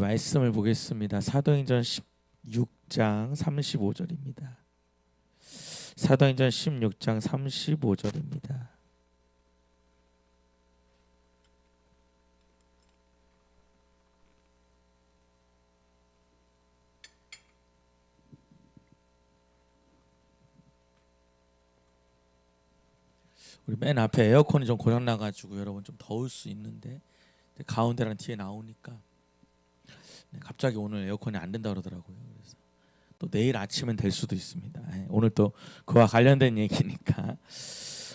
말씀을 보겠습니다. 사도행전 16장 35절입니다. 사도행전 16장 35절입니다. 우리 맨 앞에 에어컨이 좀 고장 나가지고 여러분 좀 더울 수 있는데 가운데랑 뒤에 나오니까 갑자기 오늘 에어컨이 안 된다 그러더라고요. 그래서 또 내일 아침엔 될 수도 있습니다. 오늘 또 그와 관련된 얘기니까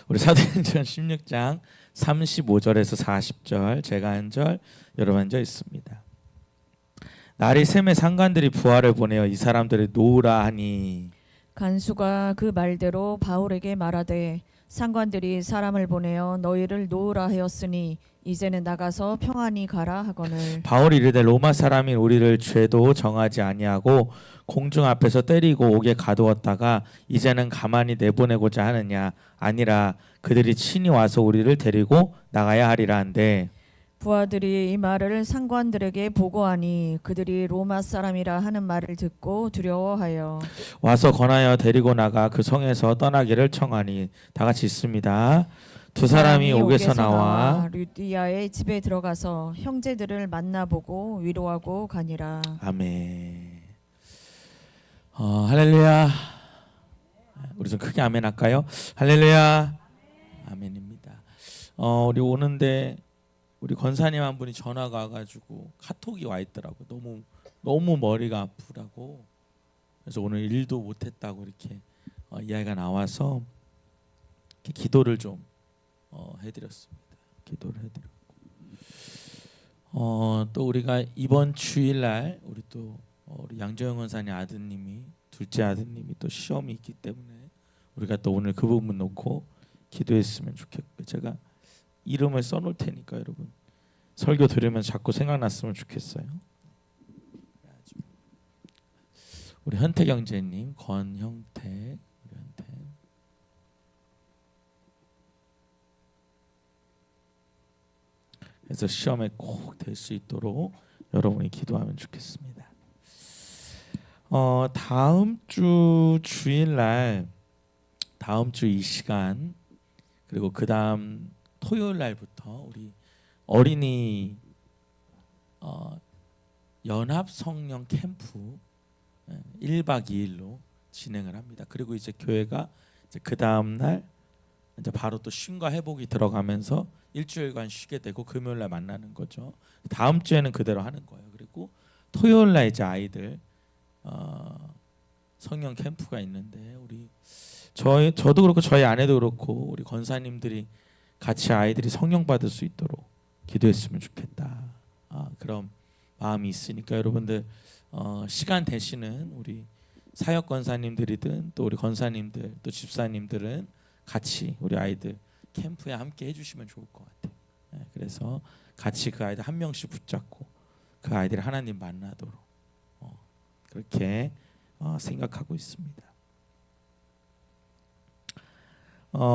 우리 사도행전 16장 35절에서 40절 제가 한 절 여러분 한 절 있습니다. 날이 샘에 상관들이 부하를 보내어 이 사람들을 놓으라 하니 간수가 그 말대로 바울에게 말하되 상관들이 사람을 보내어 너희를 놓으라 하였으니 이제는 나가서 평안히 가라 하거늘. 바울이 이르되 로마 사람인 우리를 죄도 정하지 아니하고 공중 앞에서 때리고 옥에 가두었다가 이제는 가만히 내보내고자 하느냐. 아니라 그들이 친히 와서 우리를 데리고 나가야 하리라 한데 부하들이 이 말을 상관들에게 보고하니 그들이 로마 사람이라 하는 말을 듣고 두려워하여 와서 권하여 데리고 나가 그 성에서 떠나기를 청하니. 다 같이 있습니다. 두 사람이 옥에서 나와 루디아의 집에 들어가서 형제들을 만나보고 위로하고 가니라. 아멘. 할렐루야. 우리 좀 크게 아멘 할까요? 할렐루야. 아멘입니다. 우리 오는데 우리 권사님 한 분이 전화가 와가지고 카톡이 와 있더라고. 너무 머리가 아프다고. 그래서 오늘 일도 못했다고 이렇게 이야기가 나와서 이렇게 기도를 좀 해드렸습니다. 기도를 해드렸고 또 우리가 이번 주일날 우리 또 우리 양조영 권사님 아드님이 둘째 아드님이 또 시험이 있기 때문에 우리가 또 오늘 그 부분 놓고 기도했으면 좋겠고 제가 이름을 써놓을 테니까 여러분 설교 들으면 자꾸 생각났으면 좋겠어요. 우리 현태 경제님, 권형태, 우리 현태. 그래서 시험에 꼭 될 수 있도록 여러분이 기도하면 좋겠습니다. 다음 주 주일날, 다음 주 이 시간 그리고 그 다음 토요일 날부터 우리 어린이 연합 성령 캠프 1박 2일로 진행을 합니다. 그리고 이제 교회가 이제 그 다음 날 이제 바로 또 쉼과 회복이 들어가면서 일주일간 쉬게 되고 금요일 날 만나는 거죠. 다음 주에는 그대로 하는 거예요. 그리고 토요일 날 이제 아이들 성령 캠프가 있는데 우리 저도 그렇고 저희 아내도 그렇고 우리 권사님들이 같이 아이들이 성령 받을 수 있도록 기도했으면 좋겠다. 그런 마음이 있으니까 여러분들 시간 되시는 우리 사역 권사님들이든 또 우리 권사님들 또 집사님들은 같이 우리 아이들 캠프에 함께 해주시면 좋을 것 같아요. 그래서 같이 그 아이들 한 명씩 붙잡고 그 아이들이 하나님 만나도록 그렇게 생각하고 있습니다.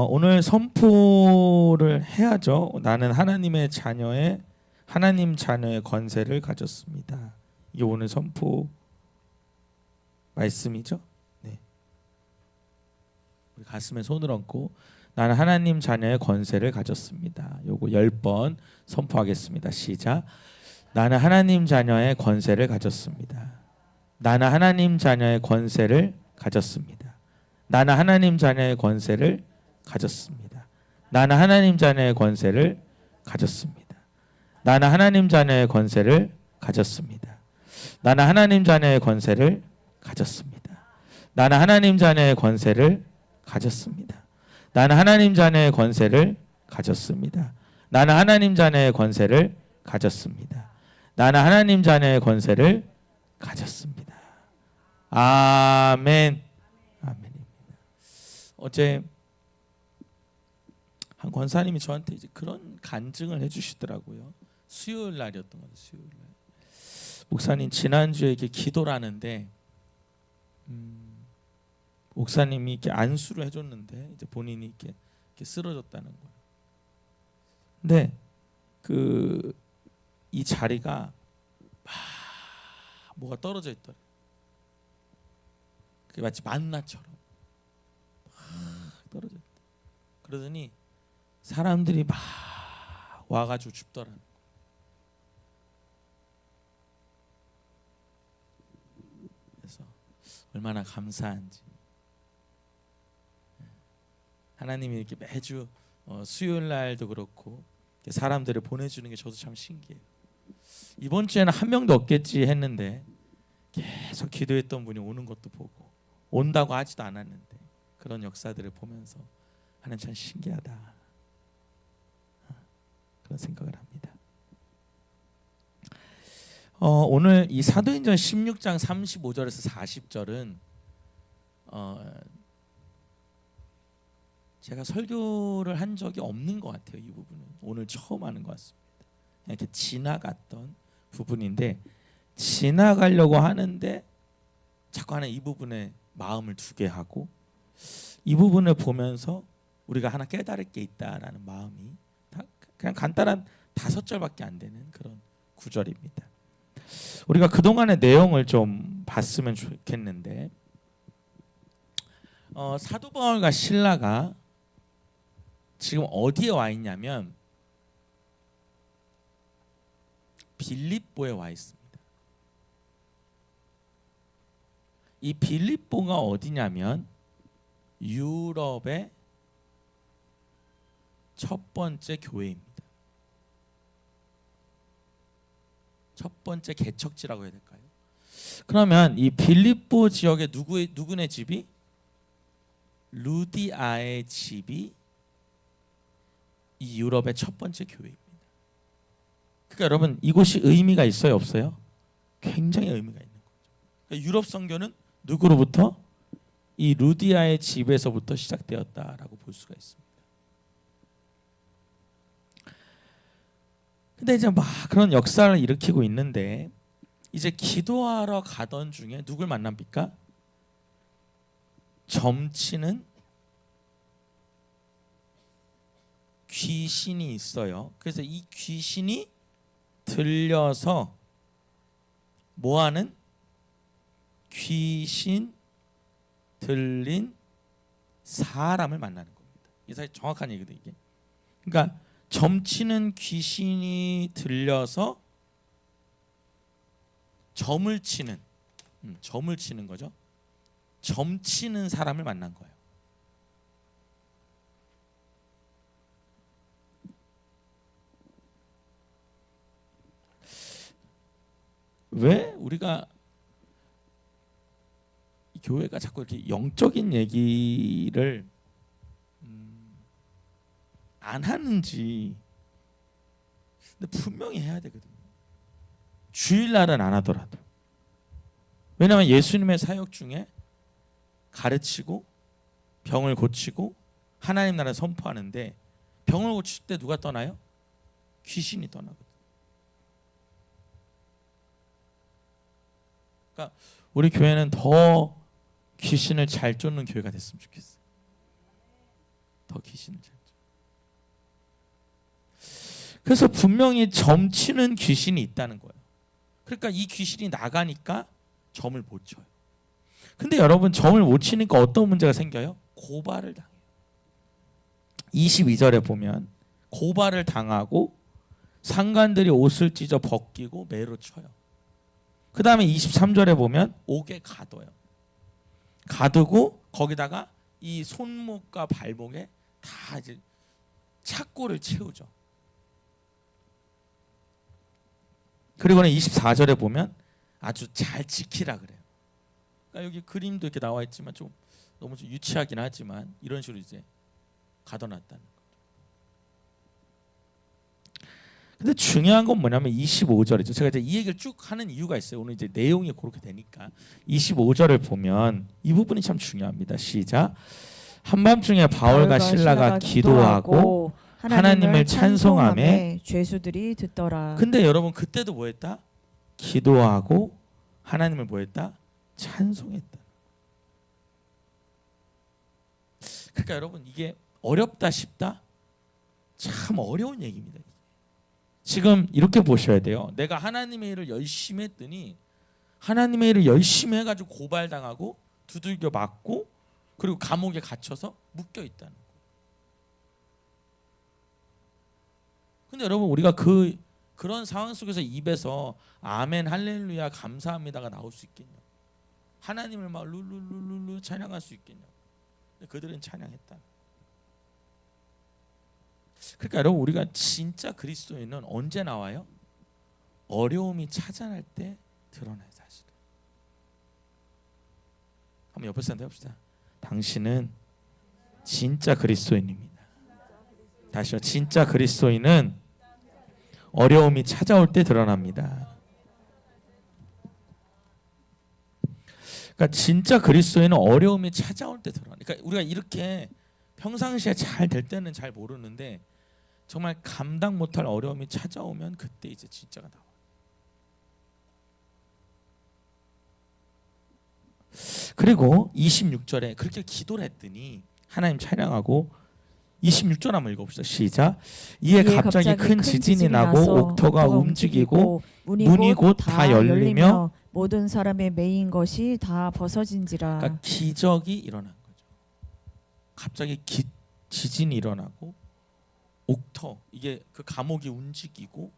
오늘 선포를 해야죠. 나는 하나님 자녀의 권세를 가졌습니다. 이게 오늘 선포 말씀이죠. 네. 우리 가슴에 손을 얹고 나는 하나님 자녀의 권세를 가졌습니다. 요거 10번 선포하겠습니다. 시작. 나는 하나님 자녀의 권세를 가졌습니다. 나는 하나님 자녀의 권세를 가졌습니다. 나는 하나님 자녀의 권세를 가졌습니다. 나는 하나님 자녀의 권세를 가졌습니다. 나는 하나님 자녀의 권세를 가졌습니다. 나는 하나님 자녀의 권세를 가졌습니다. 나는 하나님 자녀의 권세를 가졌습니다. 나는 하나님 자녀의 권세를 가졌습니다. 나는 하나님 자녀의 권세를 가졌습니다. 나는 하나님 자녀의 권세를 가졌습니다. 아멘. 아멘입니다. 어제 한 권사님이 저한테 이제 그런 간증을 해주시더라고요. 수요일 날이었던 거예요. 수요일 날. 목사님 지난주에 이렇게 기도를 하는데 목사님이 이렇게 안수를 해줬는데 이제 본인이 이렇게 쓰러졌다는 거예요. 근데 이 자리가 막 뭐가 떨어져 있더래. 그게 마치 만나처럼 막 떨어져 있다. 그러더니 사람들이 막 와가지고 줍더라. 그래서 얼마나 감사한지. 하나님이 이렇게 매주 수요일 날도 그렇고 사람들을 보내주는 게 저도 참 신기해요. 이번 주에는 한 명도 없겠지 했는데 계속 기도했던 분이 오는 것도 보고 온다고 하지도 않았는데 그런 역사들을 보면서 하나님 참 신기하다 그런 생각을 합니다. 오늘 이 사도행전 16장 35절에서 40절은 제가 설교를 한 적이 없는 것 같아요. 이 부분은 오늘 처음 하는 것 같습니다. 이렇게 지나갔던 부분인데 지나가려고 하는데 자꾸 하나 이 부분에 마음을 두게 하고 이 부분을 보면서 우리가 하나 깨달을 게 있다라는 마음이 그냥 간단한 5절밖에 안 되는 그런 구절입니다. 우리가 그동안의 내용을 좀 봤으면 좋겠는데 사도 바울과 실라가 지금 어디에 와 있냐면 빌립보에 와 있습니다. 이 빌립보가 어디냐면 유럽의 첫 번째 교회입니다. 첫 번째 개척지라고 해야 될까요? 그러면 이 빌립보 지역에 누구네 집이? 루디아의 집이 이 유럽의 첫 번째 교회입니다. 그러니까 여러분 이곳이 의미가 있어요, 없어요? 굉장히 의미가 있는 거죠. 그러니까 유럽 선교는 누구로부터? 이 루디아의 집에서부터 시작되었다라고 볼 수가 있습니다. 근데 이제 막 그런 역사를 일으키고 있는데 이제 기도하러 가던 중에 누굴 만납니까? 점치는 귀신이 있어요. 그래서 이 귀신이 들려서 뭐하는? 귀신 들린 사람을 만나는 겁니다. 이게 사실 정확한 얘기도 이게. 그러니까 점치는 귀신이 들려서 점을 치는 거죠. 점치는 사람을 만난 거예요. 왜 우리가 이 교회가 자꾸 이렇게 영적인 얘기를 안 하는지. 근데 분명히 해야 되거든요. 주일날은 안 하더라도. 왜냐하면 예수님의 사역 중에 가르치고 병을 고치고 하나님 나라 선포하는데 병을 고칠 때 누가 떠나요? 귀신이 떠나거든요. 그러니까 우리 교회는 더 귀신을 잘 쫓는 교회가 됐으면 좋겠어요. 더 귀신을 잘 쫓는. 그래서 분명히 점치는 귀신이 있다는 거예요. 그러니까 이 귀신이 나가니까 점을 못 쳐요. 근데 여러분 점을 못 치니까 어떤 문제가 생겨요? 고발을 당해요. 22절에 보면 고발을 당하고 상관들이 옷을 찢어 벗기고 매로 쳐요. 그 다음에 23절에 보면 옥에 가둬요. 가두고 거기다가 이 손목과 발목에 다 이제 착고를 채우죠. 그리고는 24절에 보면 아주 잘 지키라 그래요. 그러니까 여기 그림도 이렇게 나와 있지만 좀 너무 좀 유치하긴 하지만 이런 식으로 이제 가둬놨다는 거죠. 근데 중요한 건 뭐냐면 25절이죠. 제가 이제 이 얘기를 쭉 하는 이유가 있어요. 오늘 이제 내용이 그렇게 되니까 25절을 보면 이 부분이 참 중요합니다. 시작. 한밤중에 바울과 신라가 기도하고 하나님을 찬송하며 죄수들이 듣더라. 근데 여러분 그때도 뭐했다? 기도하고 하나님을 뭐했다? 찬송했다. 그러니까 여러분 이게 어렵다 싶다? 참 어려운 얘기입니다. 지금 이렇게 보셔야 돼요. 내가 하나님의 일을 열심히 했더니 하나님의 일을 열심히 해가지고 고발당하고 두들겨 맞고 그리고 감옥에 갇혀서 묶여 있다는 거예요. 근데 여러분 우리가 그런 상황 속에서 입에서 아멘 할렐루야 감사합니다가 나올 수 있겠냐? 하나님을 막 룰루룰루루 찬양할 수 있겠냐? 근데 그들은 찬양했다. 그러니까 여러분 우리가 진짜 그리스도인은 언제 나와요? 어려움이 찾아날 때 드러나요. 사실. 한번 옆에 사람 해봅시다. 당신은 진짜 그리스도인입니다. 다시요. 진짜 그리스도인은 어려움이 찾아올 때 드러납니다. 그러니까 진짜 그리스도인은 어려움이 찾아올 때 드러나. 그러니까 우리가 이렇게 평상시에 잘 될 때는 잘 모르는데 정말 감당 못할 어려움이 찾아오면 그때 이제 진짜가 나와. 그리고 26절에 그렇게 기도를 했더니 하나님 찬양하고 26절 한번 읽어봅시다. 시작. 이에 갑자기 큰 지진이 나고 옥터가 움직이고 문이 곧 다 열리며 모든 사람의 매인 것이 다 벗어진지라. 그러니까 기적이 일어난 거죠. 갑자기 지진이 일어나고 옥터 이게 그 감옥이 움직이고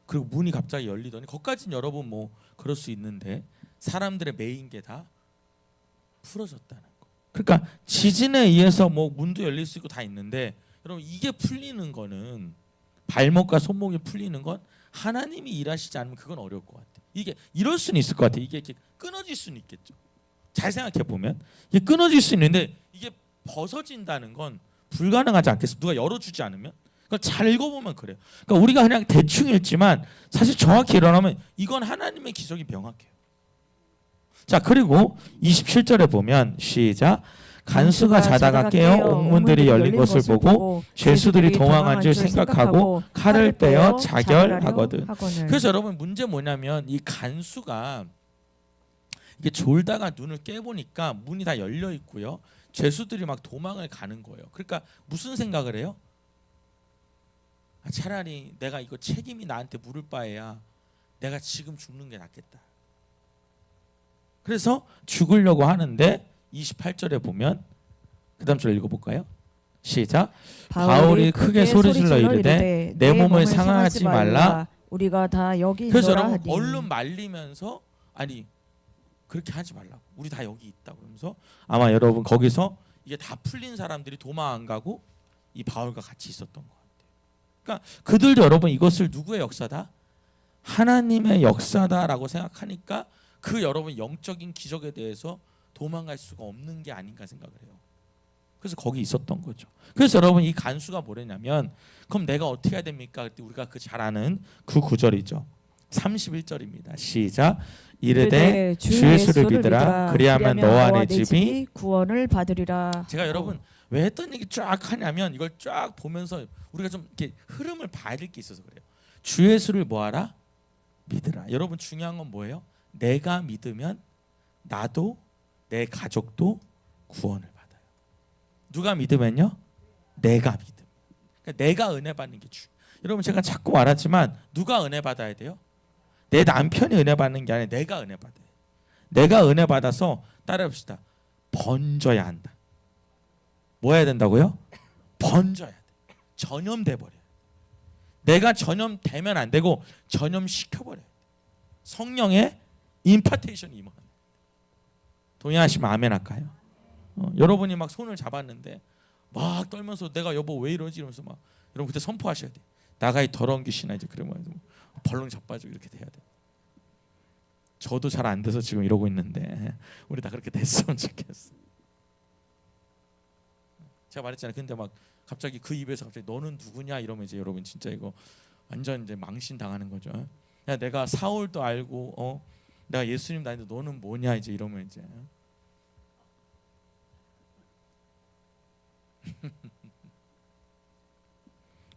그리고 문이 갑자기 열리더니 거기까지는 여러분 뭐 그럴 수 있는데 사람들의 매인 게 다 풀어졌다는 거. 그러니까 지진에 의해서 뭐 문도 열릴 수 있고 다 있는데 여러분 이게 풀리는 거는 발목과 손목이 풀리는 건 하나님이 일하시지 않으면 그건 어려울 것 같아요. 이게 이럴 수는 있을 것 같아요. 이게 이렇게 끊어질 수는 있겠죠. 잘 생각해 보면 이게 끊어질 수 있는데 이게 벗어진다는 건 불가능하지 않겠어요. 누가 열어주지 않으면. 그걸 잘 읽어보면 그래요. 그러니까 우리가 그냥 대충 읽지만 사실 정확히 일어나면 이건 하나님의 기적이 명확해요. 자 그리고 27절에 보면 시작. 간수가 자다가 깨어 옥문들이 열린 것을 보고 죄수들이 도망한 줄 생각하고 칼을 빼어 자결하거든. 그래서 여러분 문제 뭐냐면 이 간수가 이게 졸다가 눈을 깨보니까 문이 다 열려 있고요. 죄수들이 막 도망을 가는 거예요. 그러니까 무슨 생각을 해요? 차라리 내가 이거 책임이 나한테 물을 바에야 내가 지금 죽는 게 낫겠다. 그래서 죽으려고 하는데 28절에 보면 그 다음 절 읽어볼까요? 시작. 바울이 크게 소리질러 이르되 내 몸을 상하지 말라. 우리가 다 여기 있노라. 그래서 여러분 하니. 얼른 말리면서 아니 그렇게 하지 말라고. 우리 다 여기 있다 그러면서 아마 여러분 거기서 이게 다 풀린 사람들이 도망 안 가고 이 바울과 같이 있었던 것 같아요. 그러니까 그들도 여러분 이것을 누구의 역사다? 하나님의 역사다라고 생각하니까 그 여러분 영적인 기적에 대해서 도망갈 수가 없는 게 아닌가 생각을 해요. 그래서 거기 있었던 거죠. 그래서 여러분 이 간수가 뭐랬냐면 그럼 내가 어떻게 해야 됩니까? 그때 우리가 그 잘 아는 그 구절이죠. 31절입니다. 시작. 이르되 주 예수를 믿으라. 그리하면 너와 내 집이 구원을 받으리라. 제가 여러분 왜 했던 얘기 쫙 하냐면 이걸 쫙 보면서 우리가 좀 이렇게 흐름을 봐야 될 게 있어서 그래요. 주 예수를 뭐하라? 믿으라. 여러분 중요한 건 뭐예요? 내가 믿으면 나도 내 가족도 구원을 받아요. 누가 믿으면요? 내가 믿음. 그러니까 내가 은혜 받는 게 여러분 제가 자꾸 말하지만 누가 은혜 받아야 돼요? 내 남편이 은혜 받는 게 아니라 내가 은혜 받아요. 내가 은혜 받아서 따라합시다. 번져야 한다. 뭐 해야 된다고요? 번져야 돼. 전염돼 버려요. 내가 전염되면 안 되고 전염시켜버려요. 성령의 임파테이션이 임하는. 동의하시면 아멘 할까요? 여러분이 막 손을 잡았는데 막 떨면서 내가 여보 왜 이러지 이러면서 막 여러분 그때 선포하셔야 돼. 나가 이 더러운 귀신아 이제 그러면 벌렁 자빠지고 이렇게 돼야 돼. 저도 잘 안 돼서 지금 이러고 있는데 우리 다 그렇게 됐으면 좋겠어. 제가 말했잖아요. 근데 막 갑자기 그 입에서 갑자기 너는 누구냐 이러면 이제 여러분 진짜 이거 완전 이제 망신 당하는 거죠. 야 내가 사울도 알고 내가 예수님도 아닌데 너는 뭐냐 이제 이러면 이제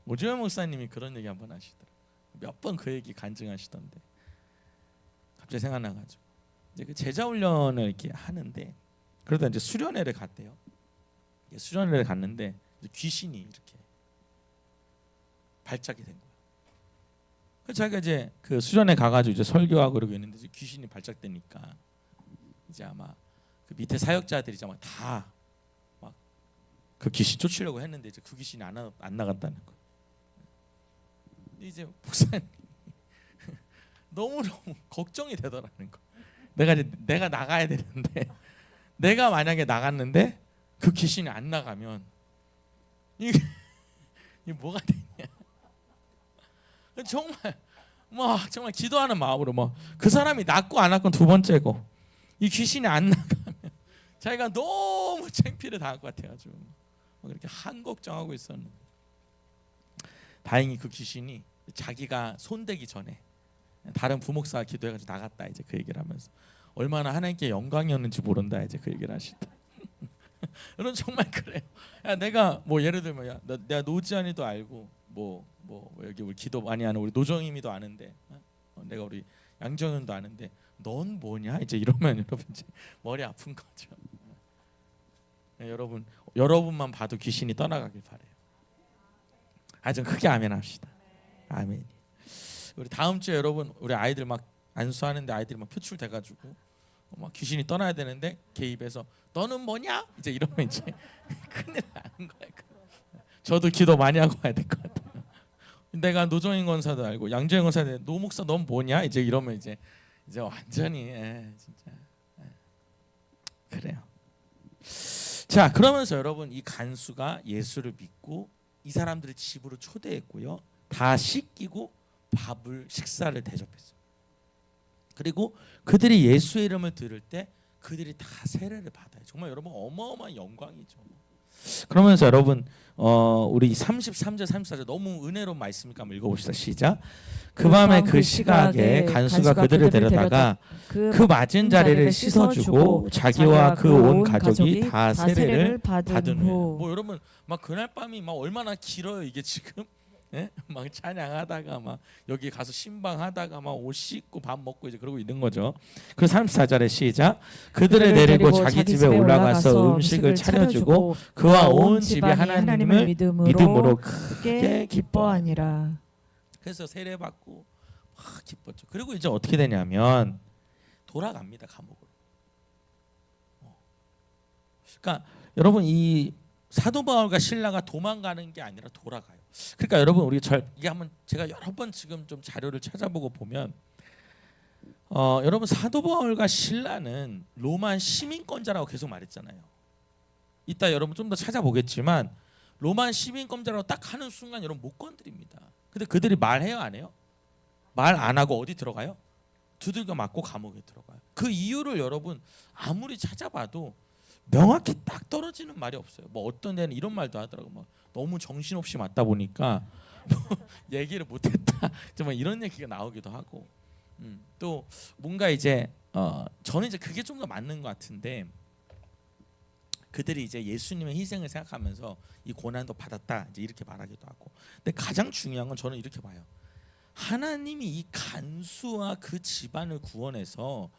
오주현 목사님이 그런 얘기 한번 하시더라고요. 몇 번 그 얘기 간증하시던데 갑자기 생각나가지고 이제 그 제자 훈련을 이렇게 하는데 그러다 이제 수련회를 갔대요. 수련회를 갔는데 귀신이 이렇게 발작이 된 거예요. 그래서 자기가 이제 그 수련회 가가지고 이제 설교하고 그러고 있는데 이제 귀신이 발작되니까 이제 아마 그 밑에 사역자들이 이제 다 막 그 귀신 쫓으려고 했는데 이제 그 귀신이 안 나간다는 거. 근데 이제 목사님 너무 걱정이 되더라는 거. 내가 나가야 되는데 내가 만약에 나갔는데 그 귀신이 안 나가면 이게 뭐가 되냐. 정말 기도하는 마음으로 그 사람이 낫고 안 낫고 두 번째고 이 귀신이 안 나가면 자기가 너무 창피를 당할 것 같아가지고 그렇게 한 걱정하고 있었는데 다행히 그 귀신이 자기가 손대기 전에 다른 부목사가 기도해가지고 나갔다 이제 그 얘기를 하면서 얼마나 하나님께 영광이었는지 모른다 이제 그 얘기를 하시다. 여러분 정말 그래요. 야, 내가 예를 들면 내가 노지안이도 알고 여기 우리 기도 많이 하는 우리 노정임이도 아는데 내가 우리 양정현도 아는데 넌 뭐냐 이제 이러면 여러분 이제 머리 아픈 거죠. 여러분만 봐도 귀신이 떠나가길 바래요. 좀 크게 아멘 합시다. 아멘. 우리 다음 주에 여러분 우리 아이들 막 안수하는데 아이들이 막 표출돼가지고 막 귀신이 떠나야 되는데 걔 입에서 너는 뭐냐 이제 이러면 이제 큰일 나는 거예요. 저도 기도 많이 하고 가야 될 것 같아요. 내가 노정인 권사도 알고 양정인 권사도 노 목사 넌 뭐냐 이제 이러면 이제 완전히 진짜 그래요. 자 그러면서 여러분 이 간수가 예수를 믿고 이 사람들을 집으로 초대했고요. 다 씻기고 식사를 대접했어요. 그리고 그들이 예수의 이름을 들을 때 그들이 다 세례를 받아요. 정말 여러분 어마어마한 영광이죠. 그러면서 여러분 우리 33절 34절 너무 은혜로운 말씀이니까 한번 읽어봅시다. 시작. 그 밤에 그 시각에 간수가 그들을 데려다가 그 맞은 자리를 씻어주고 자기와 그 온 가족이 다 세례를 받은 후. 여러분 막 그날 밤이 막 얼마나 길어요 이게 지금. 예? 막 찬양하다가 막 여기 가서 신방하다가 막 옷 씻고 밥 먹고 이제 그러고 있는 거죠. 그 34절에 시작. 그들을 데리고 자기 집에 올라가서 음식을 차려주고 그와 온 집이 하나님을 믿음으로 크게 기뻐하니라. 그래서 세례 받고 막 기뻤죠. 그리고 이제 어떻게 되냐면 돌아갑니다 감옥으로. 그러니까 여러분 이 사도 바울과 신라가 도망가는 게 아니라 돌아가요. 그러니까 여러분 이게 한번 제가 여러 번 지금 좀 자료를 찾아보고 보면 여러분 사도 바울과 신라는 로마 시민권자라고 계속 말했잖아요. 이따 여러분 좀 더 찾아보겠지만 로마 시민권자라고 딱 하는 순간 여러분 못 건드립니다. 근데 그들이 말해요 안 해요? 말 안 하고 어디 들어가요? 두들겨 맞고 감옥에 들어가요. 그 이유를 여러분 아무리 찾아봐도 명확히 딱 떨어지는 말이 없어요. 어떤 데는 이런 말도 하더라고. 너무 정신없이 맞다 보니까 얘기를 못했다. 정말 이런 얘기가 나오기도 하고. 또 뭔가 이제 저는 이제 그게 좀 더 맞는 것 같은데 그들이 이제 예수님의 희생을 생각하면서 이 고난도 받았다 이제 이렇게 말하기도 하고. 근데 가장 중요한 건 저는 이렇게 봐요. 하나님이 이 간수와 그 집안을 구원해서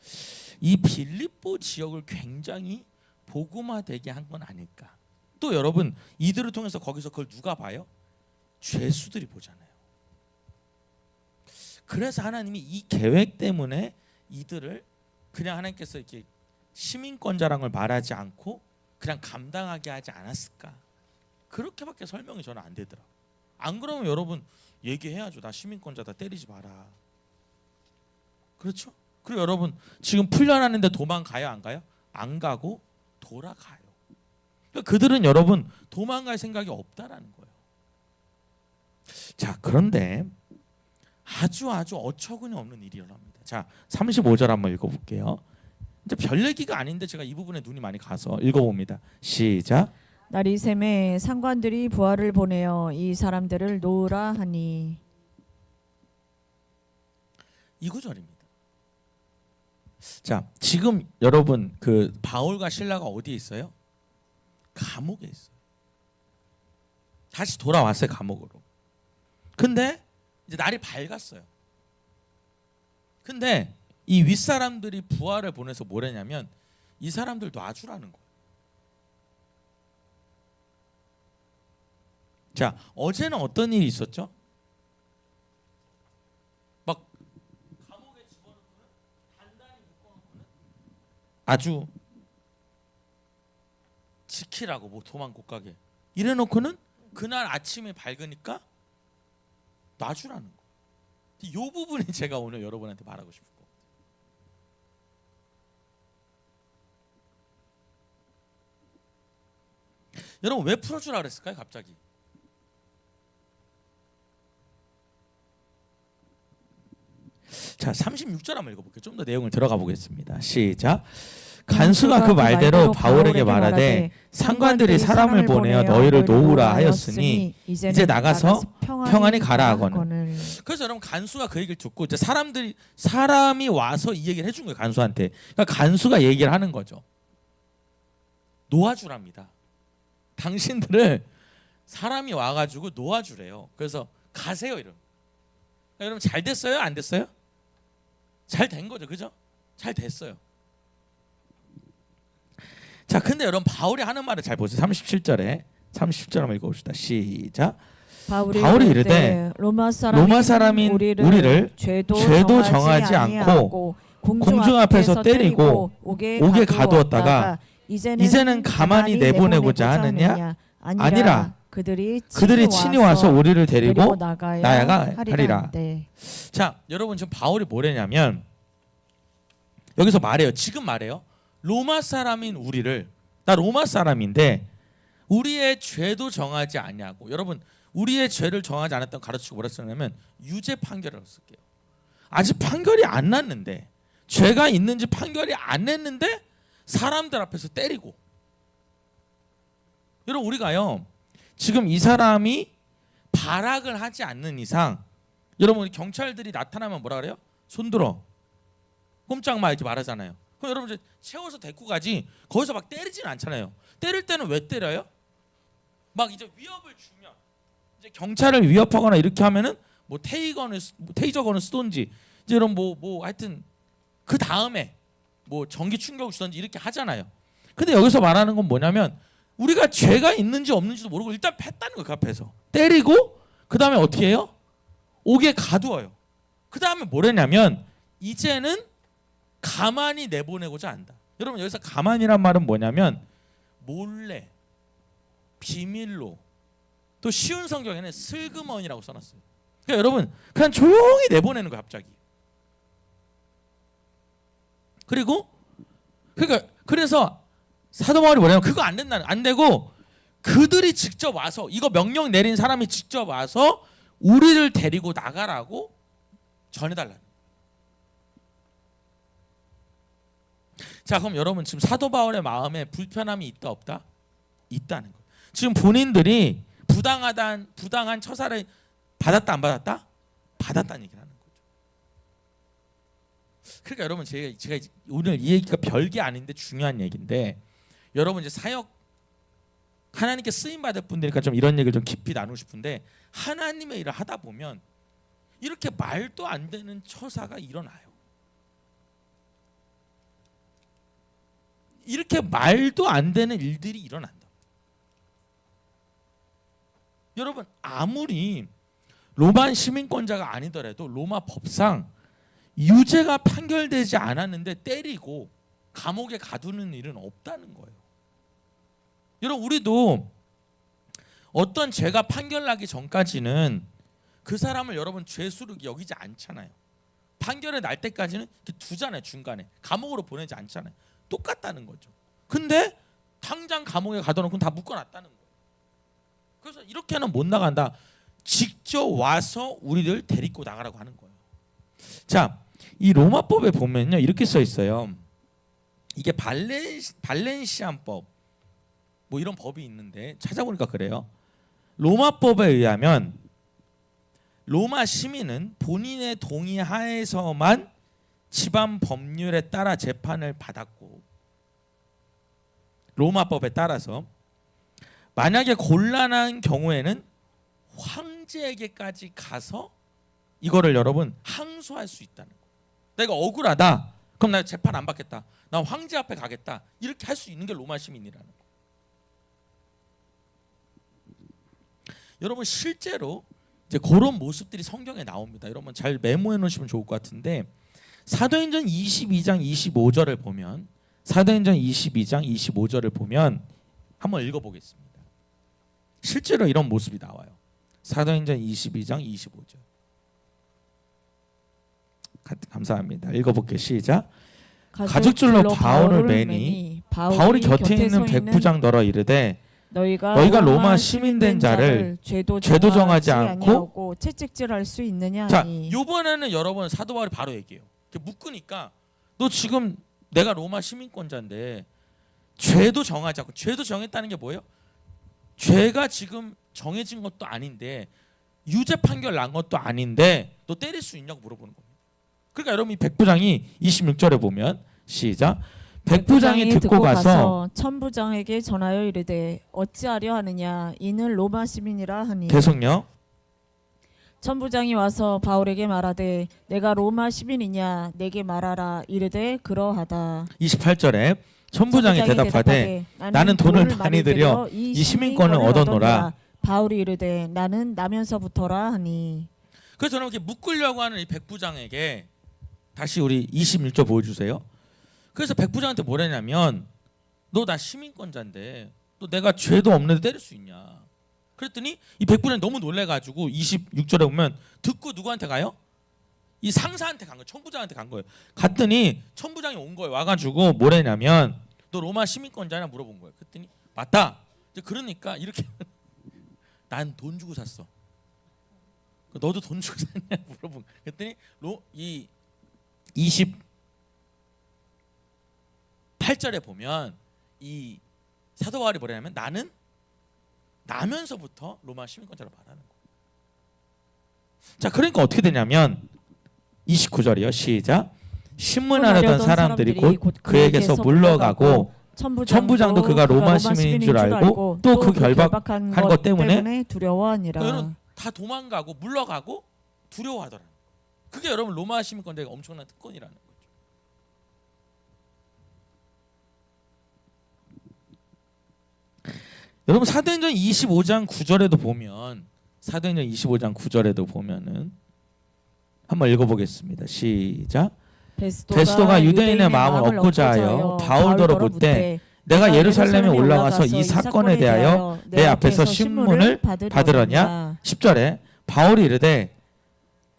이 빌립보 지역을 굉장히 복음화되게 한 건 아닐까. 또 여러분 이들을 통해서 거기서 그걸 누가 봐요? 죄수들이 보잖아요. 그래서 하나님이 이 계획 때문에 이들을 그냥 하나님께서 이렇게 시민권자라는 걸 말하지 않고 그냥 감당하게 하지 않았을까. 그렇게밖에 설명이 저는 안 되더라. 안 그러면 여러분 얘기해야죠. 나 시민권자다 때리지 마라. 그렇죠? 그리고 여러분 지금 풀려나는데 도망가요 안 가요? 안 가고 돌아가요. 그러니까 그들은 여러분 도망갈 생각이 없다라는 거예요. 자 그런데 아주 어처구니 없는 일이 일어납니다. 자 35절 한번 읽어볼게요. 이제 별 얘기가 아닌데 제가 이 부분에 눈이 많이 가서 읽어봅니다. 시작. 날이 샘에 상관들이 부하를 보내어 이 사람들을 놓으라 하니. 이 구절입니다. 자 지금 여러분 그 바울과 실라가 어디에 있어요? 감옥에 있어요. 다시 돌아왔어요 감옥으로. 근데 이제 날이 밝았어요. 근데 이 윗사람들이 부하를 보내서 뭐랬냐면 이 사람들 놔주라는 거예요. 자 어제는 어떤 일이 있었죠? 아주 지키라고 뭐 도망 못 가게 이래놓고는 그날 아침에 밝으니까 놔주라는 거. 이 부분이 제가 오늘 여러분한테 말하고 싶은 거. 여러분 왜 풀어주라 그랬을까요? 갑자기. 자 36절 한번 읽어볼게요. 좀 더 내용을 들어가 보겠습니다. 시작. 간수가 그 말대로 바울에게 말하되 상관들이 사람을 보내어 너희를 놓으라 하였으니 이제 나가서 평안히 가라 하거늘. 그래서 여러분 간수가 그 얘기를 듣고 이제 사람이 와서 이 얘기를 해준 거예요. 간수한테. 그러니까 간수가 얘기를 하는 거죠. 놓아주랍니다. 당신들을 사람이 와가지고 놓아주래요. 그래서 가세요 이러면. 그러니까 여러분 잘 됐어요? 안 됐어요? 잘 된 거죠, 그죠? 잘 됐어요. 자, 근데 여러분 바울이 하는 말을 잘 보세요. 37절 한번 읽어봅시다. 시작. 바울이 이르되 로마 사람인 우리를 죄도 정하지 않고 공중 앞에서 때리고 옥에 가두었다가 이제는 가만히 내보내고자 하느냐? 아니라 그들이 친히 와서 우리를 데리고 나아가 하리라. 자, 여러분 지금 바울이 뭐래냐면 여기서 말해요. 지금 말해요. 로마 사람인 우리를, 나 로마 사람인데 우리의 죄도 정하지 아니하고, 여러분 우리의 죄를 정하지 않았다고 가르치고 뭐라 쓰냐면 유죄 판결을 쓸게요. 아직 판결이 안 났는데, 죄가 있는지 판결이 안 냈는데 사람들 앞에서 때리고. 여러분 우리가요 지금 이 사람이 발악을 하지 않는 이상, 여러분 경찰들이 나타나면 뭐라 그래요? 손들어, 꼼짝 마 이렇게 말하잖아요. 그럼 여러분 이제 채워서 데리고 가지 거기서 막 때리지는 않잖아요. 때릴 때는 왜 때려요? 막 이제 위협을 주면, 이제 경찰을 위협하거나 이렇게 하면은 뭐 테이저건을 쓰던지, 이제 이런 뭐 하여튼 그 다음에 뭐 전기 충격을 주던지 이렇게 하잖아요. 근데 여기서 말하는 건 뭐냐면 우리가 죄가 있는지 없는지도 모르고 일단 팼다는 거예요. 그 앞에서 때리고 그 다음에 어떻게 해요? 옥에 가두어요. 그 다음에 뭐랬냐면 이제는 가만히 내보내고자 한다. 여러분 여기서 가만히란 말은 뭐냐면 몰래, 비밀로, 또 쉬운 성경에는 슬그머니라고 써놨어요. 그러니까 여러분 그냥 조용히 내보내는 거예요. 갑자기. 그래서 사도 바울이 뭐냐면 그거 안 된다는, 안 되고 그들이 직접 와서, 이거 명령 내린 사람이 직접 와서 우리를 데리고 나가라고 전해달라는. 자, 그럼 여러분 지금 사도 바울의 마음에 불편함이 있다 없다? 있다는 거예요. 지금 본인들이 부당한 처사를 받았다 안 받았다? 받았다는 얘기를 하는 거죠. 그러니까 여러분 제가 오늘 이 얘기가 별게 아닌데 중요한 얘기인데, 여러분 이제 사역 하나님께 쓰임 받을 분들이니까 좀 이런 얘기를 좀 깊이 나누고 싶은데, 하나님의 일을 하다 보면 이렇게 말도 안 되는 처사가 일어나요. 이렇게 말도 안 되는 일들이 일어난다. 여러분 아무리 로마 시민권자가 아니더라도 로마 법상 유죄가 판결되지 않았는데 때리고 감옥에 가두는 일은 없다는 거예요. 여러분 우리도 어떤 죄가 판결나기 전까지는 그 사람을 여러분 죄수로 여기지 않잖아요. 판결이 날 때까지는 두잖아요. 중간에 감옥으로 보내지 않잖아요. 똑같다는 거죠. 근데 당장 감옥에 가둬놓고 다 묶어놨다는 거예요. 그래서 이렇게는 못 나간다. 직접 와서 우리를 데리고 나가라고 하는 거예요. 자, 이 로마법에 보면요 이렇게 써 있어요. 이게 발렌시안법 뭐 이런 법이 있는데 찾아보니까 그래요. 로마법에 의하면 로마 시민은 본인의 동의 하에서만 지방 법률에 따라 재판을 받았고, 로마법에 따라서 만약에 곤란한 경우에는 황제에게까지 가서 이거를 여러분 항소할 수 있다는 거예요. 내가 억울하다. 그럼 나 재판 안 받겠다. 나 황제 앞에 가겠다. 이렇게 할 수 있는 게 로마 시민이라는 거예요. 여러분 실제로 이제 그런 모습들이 성경에 나옵니다. 여러분 잘 메모해 놓으시면 좋을 것 같은데, 사도행전 22장 25절을 보면 사도행전 22장 25절을 보면 한번 읽어보겠습니다. 실제로 이런 모습이 나와요. 사도행전 22장 25절. 감사합니다. 읽어볼게요. 시작. 가죽줄로 바울을 매니 바울이 곁에 있는 백부장 너러 이르되 너희가 로마 시민된 자를 죄도 정하지 않고 채찍질할 수 있느냐 자, 하니. 이번에는 여러분 사도 바울이 바로 얘기해요. 묶으니까 너 지금 내가 로마 시민권자인데 죄도 정하지 않고, 죄도 정했다는 게 뭐예요? 죄가 지금 정해진 것도 아닌데 유죄 판결 난 것도 아닌데 너 때릴 수 있냐고 물어보는 겁니다. 그러니까 여러분 이 백부장이 26절에 보면 시작. 백부장이 듣고 가서 천부장에게 전하여 이르되 어찌하려 하느냐 이는 로마 시민이라 하니. 계속요. 천부장이 와서 바울에게 말하되 내가 로마 시민이냐 내게 말하라 이르되 그러하다. 28절에 천부장이 대답하되 나는 돈을 많이 들여 이 시민권을 얻어노라. 바울이 이르되 나는 나면서부터라 하니. 그래서 저는 이렇게 묶으려고 하는 이 백부장에게 다시 우리 26절 보여주세요. 그래서 백부장한테 뭐라냐면 너 나 시민권자인데 너 내가 죄도 없는데 때릴 수 있냐. 그랬더니 이 백부장이 너무 놀래가지고 26절에 보면 듣고 누구한테 가요? 이 상사한테 간 거예요. 천부장한테 간 거예요. 갔더니 천부장이 온 거예요. 와가지고 뭐라냐면 너 로마 시민권자냐 물어본 거예요. 그랬더니 맞다. 그러니까 이렇게 난 돈 주고 샀어. 너도 돈 주고 샀냐 물어본 거예요. 그랬더니 이 28절에 보면 이 사도 바울이 뭐냐면 나는 나면서부터 로마 시민권자로 말하는 거예요. 자, 그러니까 어떻게 되냐면 29절이요. 시작. 신문하려던 사람들이 곧 그에게서 물러가고 천부장도 그가 로마 시민인 줄 알고 또 그 결박한 것 때문에 두려워하니라. 여러분 다 도망가고 물러가고 두려워하더라. 그게 여러분 로마 시민권자가 엄청난 특권이라는 거죠. 여러분 사도행전 25장 9절에도 보면 사도행전 25장 9절에도 보면은 한번 읽어보겠습니다. 시작. 베스도가 유대인의 마음을 얻고자 하여 바울더러 묻되 내가 예루살렘에 올라가서 이 사건에 대하여 내 앞에서 신문을 받으러냐. 10절에 바울이 이르되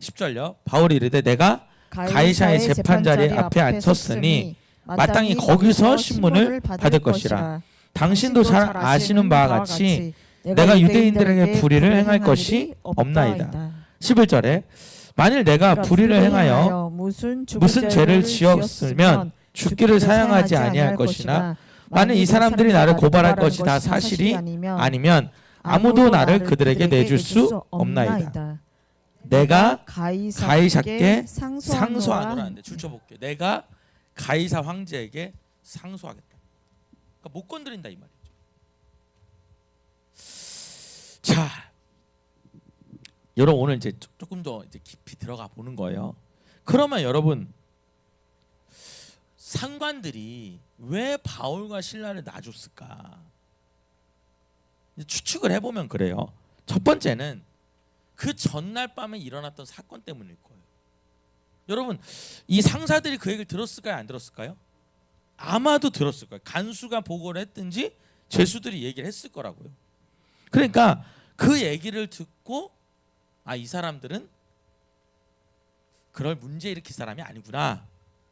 10절요. 바울이 이르되 내가 가이사의 재판자리 앞에 앉혔으니 마땅히 거기서 신문을 받을 것이라. 당신도 잘 아시는 바와 같이 내가 유대인들에게 불의를 행할 것이 없나이다. 11절에 만일 내가 불의를 행하여 무슨 죄를 지었으면 죽기를 사양하지 아니할 것이나 만일 이 사람들이 나를 고발할 것이 다 사실이 아니면 아무도 나를 그들에게 내줄 수 없나이다. 내가 가이사께 상소하노라는데 줄쳐볼게요. 내가 가이사 황제에게 상소하겠다. 그러니까 못 건드린다 이 말이죠. 자, 여러분 오늘 이제 조금 더 이제 깊이 들어가 보는 거예요. 그러면 여러분 상관들이 왜 바울과 실라를 놔줬을까? 추측을 해보면 그래요. 첫 번째는 그 전날 밤에 일어났던 사건 때문일 거예요. 여러분 이 상사들이 그 얘기를 들었을까요? 안 들었을까요? 아마도 들었을 거예요. 간수가 보고를 했든지 죄수들이 얘기를 했을 거라고요. 그러니까 그 얘기를 듣고 이 사람들은 그럴 문제 일으킬 사람이 아니구나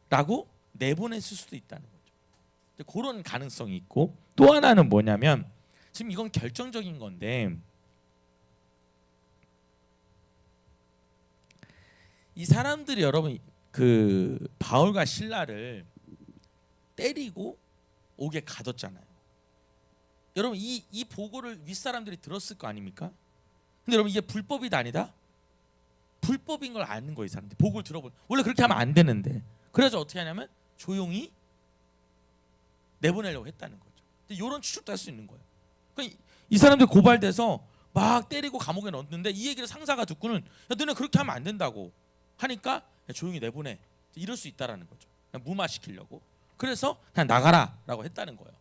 라고 내보냈을 수도 있다는 거죠. 그런 가능성이 있고, 또 하나는 뭐냐면 지금 이건 결정적인 건데 이 사람들이 여러분 그 바울과 실라를 때리고 옥에 가뒀잖아요. 여러분 이 보고를 윗사람들이 들었을 거 아닙니까? 근데 여러분 이게 불법이다 아니다? 불법인 걸 아는 거예요. 이 사람들이 보고를 들어본. 원래 그렇게 하면 안 되는데 그래서 어떻게 하냐면 조용히 내보내려고 했다는 거죠. 근데 이런 추측도 할 수 있는 거예요. 그러니까 이 사람들 고발돼서 막 때리고 감옥에 넣었는데 이 얘기를 상사가 듣고는 야 너네 그렇게 하면 안 된다고 하니까 야, 조용히 내보내. 이럴 수 있다라는 거죠. 그냥 무마시키려고. 그래서 그냥 나가라라고 했다는 거예요.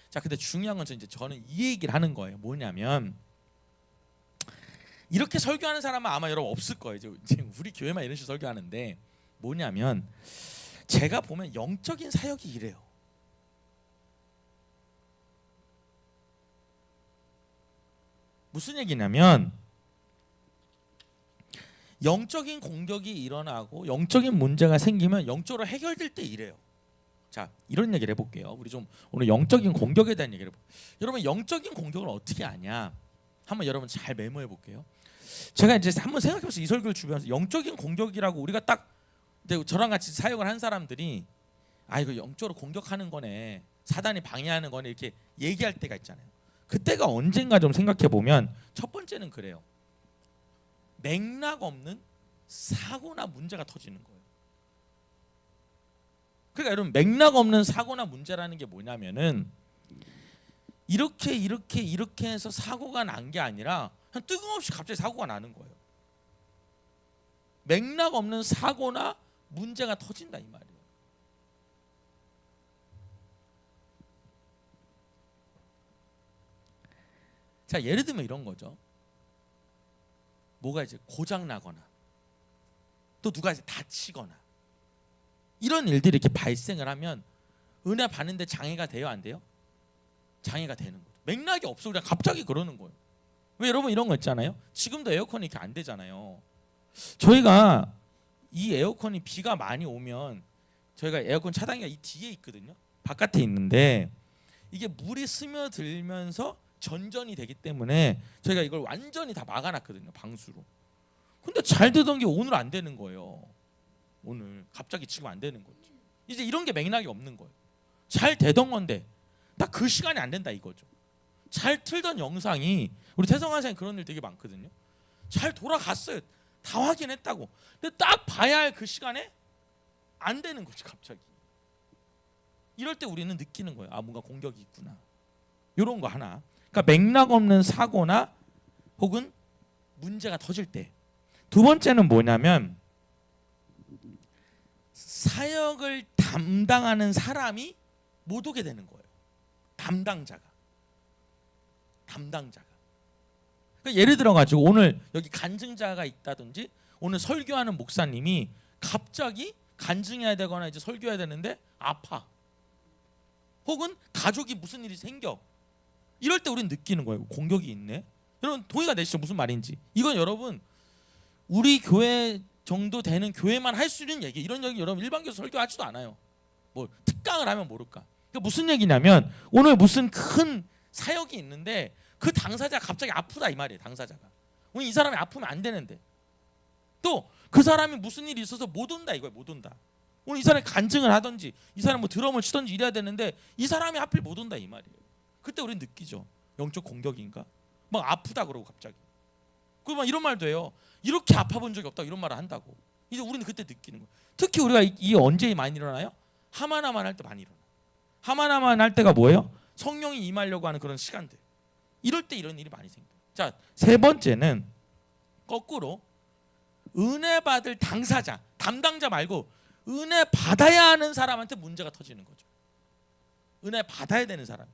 자, 근데 중요한 건 이제 저는 이 얘기를 하는 거예요. 뭐냐면 이렇게 설교하는 사람은 아마 여러분 없을 거예요. 지금 우리 교회만 이런 식으로 설교하는데 뭐냐면 제가 보면 영적인 사역이 이래요. 무슨 얘기냐면 영적인 공격이 일어나고 영적인 문제가 생기면 영적으로 해결될 때 이래요. 자, 이런 얘기를 해볼게요. 우리 좀 오늘 영적인 공격에 대한 얘기를 해볼게요. 여러분, 영적인 공격을 어떻게 아냐? 한번 여러분 잘 메모해 볼게요. 제가 이제 한번 생각해보세요. 이 설교를 준비하면서 영적인 공격이라고 우리가 딱 저랑 같이 사역을 한 사람들이 아, 이거 영적으로 공격하는 거네, 사단이 방해하는 거네, 이렇게 얘기할 때가 있잖아요. 그때가 언젠가 좀 생각해 보면 첫 번째는 그래요. 맥락 없는 사고나 문제가 터지는 거예요. 그러니까 여러분, 맥락 없는 사고나 문제라는 게 뭐냐면은 이렇게 해서 사고가 난 게 아니라 그냥 뜬금없이 갑자기 사고가 나는 거예요. 맥락 없는 사고나 문제가 터진다 이 말이에요. 자, 예를 들면 이런 거죠. 뭐가 이제 고장 나거나 또 누가 이제 다치거나 이런 일들이 이렇게 발생을 하면 은혜 받는데 장애가 돼요, 안 돼요? 장애가 되는 거죠. 맥락이 없어 그냥 갑자기 그러는 거예요. 왜 여러분 이런 거 있잖아요. 지금도 에어컨이 이렇게 안 되잖아요. 저희가 이 에어컨이 비가 많이 오면 저희가 에어컨 차단기가 이 뒤에 있거든요. 바깥에 있는데 이게 물이 스며들면서 전전이 되기 때문에 저희가 이걸 완전히 다 막아놨거든요, 방수로. 근데 잘 되던 게 오늘 안 되는 거예요. 오늘 갑자기 지금 안 되는 거죠. 이제 이런 게 맥락이 없는 거예요. 잘 되던 건데 딱 그 시간이 안 된다 이거죠. 잘 틀던 영상이, 우리 태성환 그런 일 되게 많거든요. 잘 돌아갔어요. 다 확인했다고. 근데 딱 봐야 할 그 시간에 안 되는 거지 갑자기. 이럴 때 우리는 느끼는 거예요. 아, 뭔가 공격이 있구나. 이런 거 하나. 그러니까 맥락 없는 사고나 혹은 문제가 터질 때. 두 번째는 뭐냐면 사역을 담당하는 사람이 못 오게 되는 거예요. 담당자가. 그러니까 예를 들어 가지고 오늘 여기 간증자가 있다든지 오늘 설교하는 목사님이 갑자기 간증해야 되거나 이제 설교해야 되는데 아파. 혹은 가족이 무슨 일이 생겨. 이럴 때 우리는 느끼는 거예요. 공격이 있네. 여러분 동의가 되시죠? 무슨 말인지. 이건 여러분 우리 교회 정도 되는 교회만 할 수 있는 얘기. 이런 얘기 여러분 일반 교회 설교하지도 않아요. 뭐 특강을 하면 모를까. 그러니까 무슨 얘기냐면 오늘 무슨 큰 사역이 있는데 그 당사자가 갑자기 아프다 이 말이에요. 당사자가. 오늘 이 사람이 아프면 안 되는데 또 그 사람이 무슨 일이 있어서 못 온다 이거예요. 못 온다. 오늘 이 사람이 간증을 하든지 이 사람이 뭐 드럼을 치든지 이래야 되는데 이 사람이 하필 못 온다 이 말이에요. 그때 우리는 느끼죠. 영적 공격인가? 막 아프다 그러고 갑자기. 그리고 막 이런 말도 해요. 이렇게 아파본 적이 없다 이런 말을 한다고. 이제 우리는 그때 느끼는 거예요. 특히 우리가 이 언제 많이 일어나요? 하마나만 할 때 많이 일어나. 하마나만 할 때가 뭐예요? 성령이 임하려고 하는 그런 시간들. 이럴 때 이런 일이 많이 생겨요. 자, 세 번째는 거꾸로 은혜 받을 당사자, 담당자 말고 은혜 받아야 하는 사람한테 문제가 터지는 거죠. 은혜 받아야 되는 사람.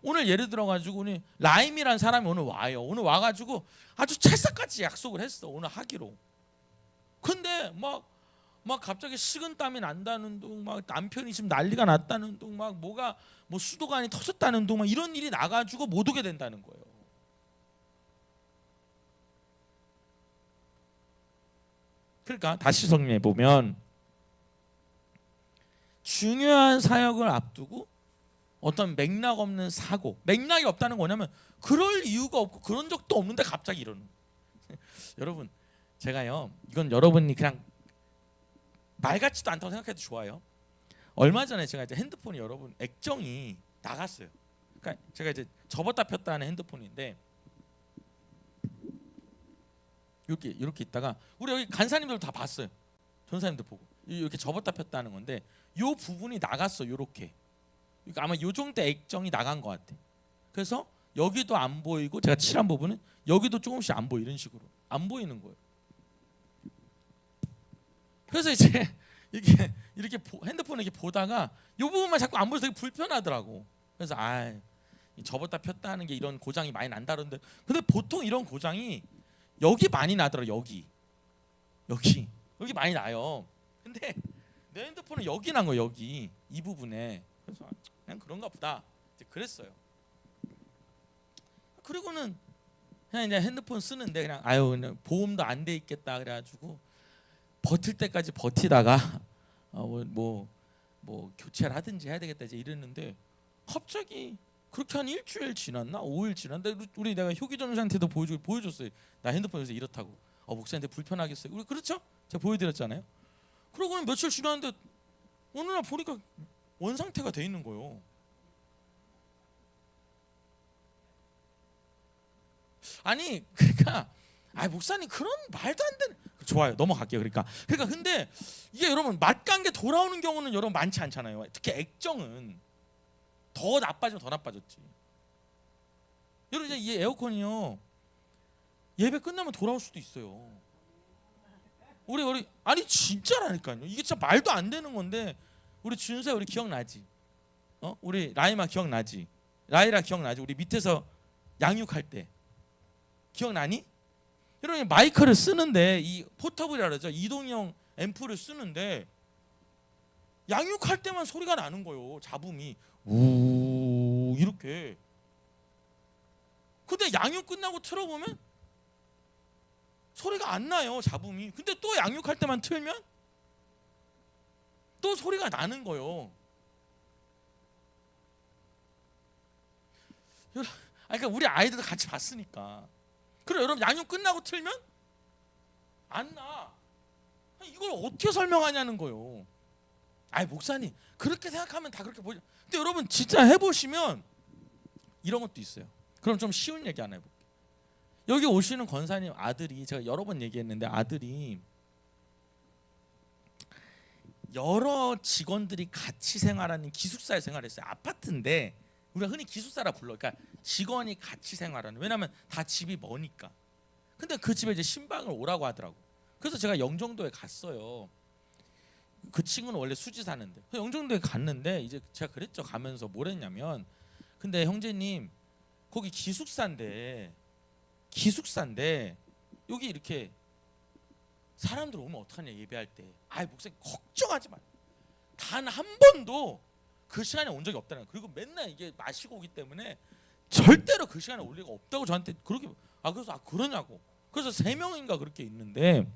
오늘 예를 들어 가지고 오늘 라임이라는 사람이 오늘 와요. 오늘 와 가지고 아주 찰싹같이 약속을 했어. 오늘 하기로. 근데 막 갑자기 식은땀이 난다는 둥, 막 남편이 지금 난리가 났다는 둥, 막 뭐가 뭐 수도관이 터졌다는 둥, 막 이런 일이 나가지고 못 오게 된다는 거예요. 그러니까 다시 정리해 보면 중요한 사역을 앞두고 어떤 맥락 없는 사고, 맥락이 없다는 거냐면 그럴 이유가 없고 그런 적도 없는데 갑자기 이러는. 여러분, 제가요, 이건 여러분이 그냥 말 같지도 않다고 생각해도 좋아요. 얼마 전에 제가 이제 핸드폰이 여러분 액정이 나갔어요. 그러니까 제가 이제 접었다 폈다 하는 핸드폰인데 이렇게 있다가 우리 여기 간사님들 다 봤어요. 전사님들 보고 이렇게 접었다 폈다 하는 건데 요 부분이 나갔어. 요렇게. 그러니까 아마 요 정도 액정이 나간 것 같아. 그래서 여기도 안 보이고 제가 칠한 부분은 여기도 조금씩 안 보여. 이런 식으로 안 보이는 거예요. 그래서 이제 이렇게 핸드폰을 이렇게 보다가 요 부분만 자꾸 안 보여서 되게 불편하더라고. 그래서 접었다 폈다 하는 게 이런 고장이 많이 난다는데 근데 보통 이런 고장이 여기 많이 나더라고. 여기 많이 나요. 근데 내 핸드폰은 여기 난 거예요. 여기 이 부분에. 그래서 그냥 그런가 보다 이제 그랬어요. 그리고는 그냥 이제 핸드폰 쓰는데 그냥 아유 그냥 보험도 안 돼 있겠다 그래가지고 버틸 때까지 버티다가 뭐 교체를 하든지 해야 되겠다 이제 이랬는데 갑자기 그렇게 한 일주일 지났나 5일 지났는데 우리 내가 효기 전사한테도 보여줬어요. 나 핸드폰에서 이렇다고. 목사한테 불편하겠어요. 우리 그렇죠? 제가 보여드렸잖아요. 그러고는 며칠 지났는데 어느 날 보니까 원 상태가 돼 있는 거예요. 아니 그러니까 목사님 그런 말도 안 되는 좋아요 넘어갈게요. 그러니까 근데 이게 여러분 맛간 게 돌아오는 경우는 여러분 많지 않잖아요. 특히 액정은 더 나빠지면 더 나빠졌지. 여러분 이제 이 에어컨이요 예배 끝나면 돌아올 수도 있어요. 우리 아니 진짜라니까요. 이게 진짜 말도 안 되는 건데 우리 준수야 우리 기억나지? 우리 라이마 기억나지? 라이라 기억나지? 우리 밑에서 양육할 때 기억나니? 여러분 마이크를 쓰는데 이 포터블이라 그러죠. 이동형 앰프를 쓰는데 양육할 때만 소리가 나는 거예요. 잡음이 우 이렇게. 근데 양육 끝나고 틀어보면 소리가 안 나요. 잡음이. 근데 또 양육할 때만 틀면 또 소리가 나는 거예요. 그러니까 우리 아이들도 같이 봤으니까. 그래 여러분 양육 끝나고 틀면 안 나. 이걸 어떻게 설명하냐는 거예요. 목사님 그렇게 생각하면 다 그렇게 보죠. 근데 여러분 진짜 해보시면 이런 것도 있어요. 그럼 좀 쉬운 얘기 하나 해볼게요. 여기 오시는 권사님 아들이 제가 여러 번 얘기했는데 아들이 여러 직원들이 같이 생활하는 기숙사에 생활했어요. 아파트인데 우리가 흔히 기숙사라 불러. 그러니까 직원이 같이 생활하는. 왜냐하면 다 집이 머니까. 근데 그 집에 이제 신방을 오라고 하더라고. 그래서 제가 영종도에 갔어요. 그 친구는 원래 수지 사는데 영종도에 갔는데 이제 제가 그랬죠. 가면서 뭘 했냐면 근데 형제님 거기 기숙사인데 여기 이렇게 사람들 오면 어떡하냐 예배할 때. 목사님 걱정하지 마. 단 한 번도 그 시간에 온 적이 없다는 거예요. 그리고 맨날 이게 마시고 오기 때문에 절대로 그 시간에 올 리가 없다고 저한테 그렇게 그래서 그러냐고. 그래서 3명인가 그렇게 있는데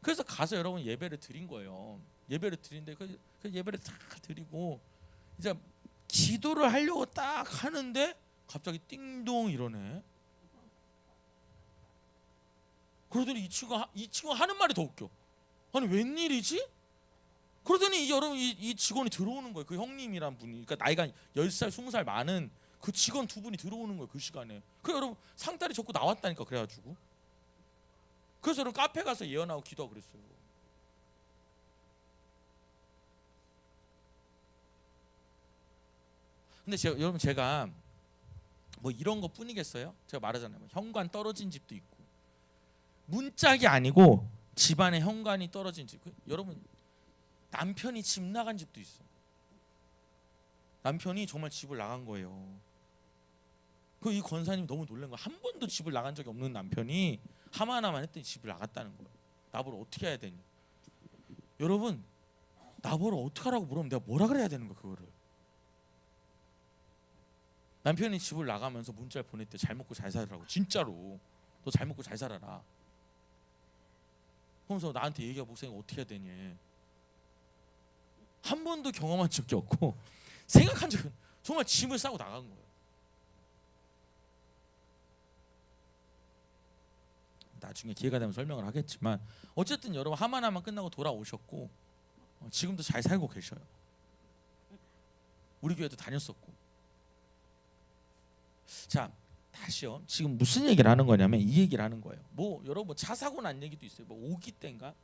그래서 가서 여러분 예배를 드린 거예요. 예배를 드린데 그 예배를 다 드리고 이제 기도를 하려고 딱 하는데 갑자기 띵동 이러네. 그러더니 이 친구가 하는 말이 더 웃겨. 아니 웬일이지? 그러더니 여러분 이 직원이 들어오는 거예요. 그 형님이란 분이. 그러니까 나이가 10살 20살 많은 그 직원 2분이 들어오는 거예요. 그 시간에. 그 여러분 상다리 접고 나왔다니까. 그래가지고 그래서 여러분 카페 가서 예언하고 기도하고 그랬어요. 근데 여러분 제가 뭐 이런 거 뿐이겠어요? 제가 말하잖아요. 현관 떨어진 집도 있고 문짝이 아니고 집안에 현관이 떨어진 집. 여러분 남편이 집 나간 집도 있어. 남편이 정말 집을 나간 거예요. 이 권사님 너무 놀란 거야. 한 번도 집을 나간 적이 없는 남편이 하나만 했더니 집을 나갔다는 거예요. 나보러 어떻게 해야 되니? 여러분 나보러 어떻게 하라고 물으면 내가 뭐라 그래야 되는 거야 그거를. 남편이 집을 나가면서 문자를 보냈대. 잘 먹고 잘 살라고. 진짜로 너 잘 먹고 잘 살아라. 그러면서 나한테 얘기하고 목사님 어떻게 해야 되니. 한 번도 경험한 적이 없고 생각한 적은 정말 짐을 싸고 나간 거예요. 나중에 기회가 되면 설명을 하겠지만 어쨌든 여러분 하나만 끝나고 돌아오셨고 지금도 잘 살고 계셔요. 우리 교회도 다녔었고. 자 다시요. 지금 무슨 얘기를 하는 거냐면 이 얘기를 하는 거예요. 여러분 차 사고 난 얘기도 있어요. 오기 때인가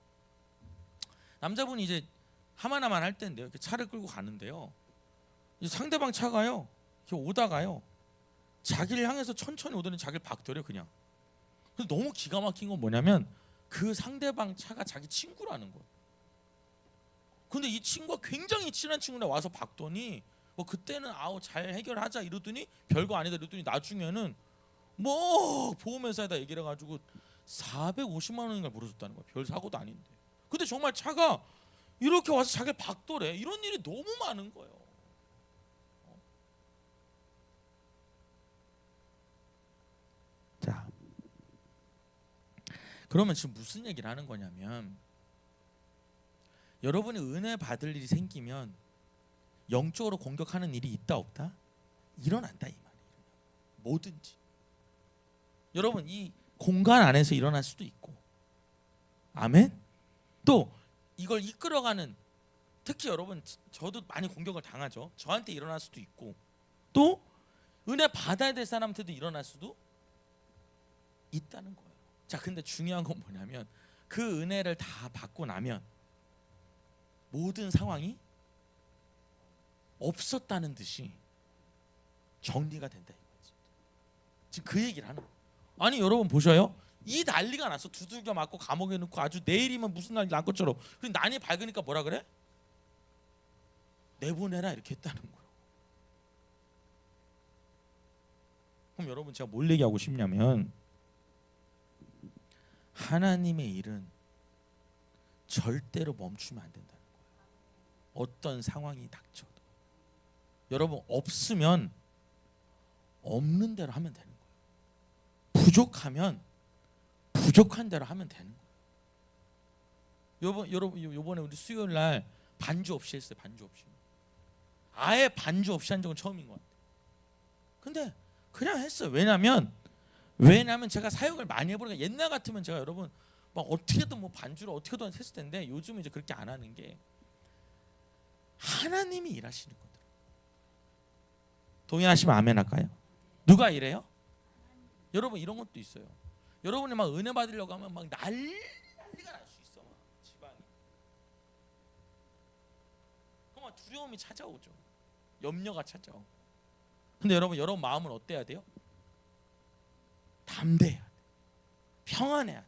남자분이 이제 하나만 할 때인데요. 이렇게 차를 끌고 가는데요. 이제 상대방 차가요. 이렇게 오다가요. 자기를 향해서 천천히 오더니 자기를 박더려 그냥. 근데 너무 기가 막힌 건 뭐냐면 그 상대방 차가 자기 친구라는 거예요. 근데 이 친구가 굉장히 친한 친구라 와서 박더니 그때는 잘 해결하자 이러더니 별거 아니다 이러더니 나중에는 보험회사에다 얘기를 해가지고 450만 원인가 물어줬다는 거야. 별 사고도 아닌데. 근데 정말 차가 이렇게 와서 자기를 박더래. 이런 일이 너무 많은 거예요. 자, 그러면 지금 무슨 얘기를 하는 거냐면 여러분이 은혜 받을 일이 생기면 영적으로 공격하는 일이 있다 없다? 일어난다 이 말이에요. 뭐든지. 여러분 이 공간 안에서 일어날 수도 있고 아멘? 또 이걸 이끌어가는 특히 여러분 저도 많이 공격을 당하죠. 저한테 일어날 수도 있고 또 은혜 받아야 될 사람한테도 일어날 수도 있다는 거예요. 자, 근데 중요한 건 뭐냐면 그 은혜를 다 받고 나면 모든 상황이 없었다는 듯이 정리가 된다 이거지. 지금 그 얘기를 하는 거예요. 아니 여러분 보셔요. 이 난리가 났어. 두들겨 맞고 감옥에 넣고 아주 내일이면 무슨 난리 난 것처럼. 그리고 난이 밝으니까 뭐라 그래? 내보내라 이렇게 했다는 거예요. 그럼 여러분 제가 뭘 얘기하고 싶냐면 하나님의 일은 절대로 멈추면 안 된다는 거예요. 어떤 상황이 닥쳐도 여러분 없으면 없는 대로 하면 되는 거예요. 부족하면 부족한 대로 하면 되는 거예요. 여러분 요번에 우리 수요일 날 반주 없이 했어요. 반주 없이. 아예 반주 없이 한 적은 처음인 것 같아요. 근데 그냥 했어요. 왜냐면 제가 사역을 많이 해보니까 옛날 같으면 제가 여러분 막 어떻게든 뭐 반주를 어떻게든 했을 텐데 요즘은 이제 그렇게 안 하는 게 하나님이 일하시는 거예요. 동의하시면 아멘 할까요? 누가 이래요? 여러분 이런 것도 있어요. 여러분이 막 은혜 받으려고 하면 막 난리가 날 수 있어. 막 지방이. 그럼 막 두려움이 찾아오죠. 염려가 찾아오고. 근데 여러분 마음은 어때야 돼요? 담대해야 돼. 평안해야 돼.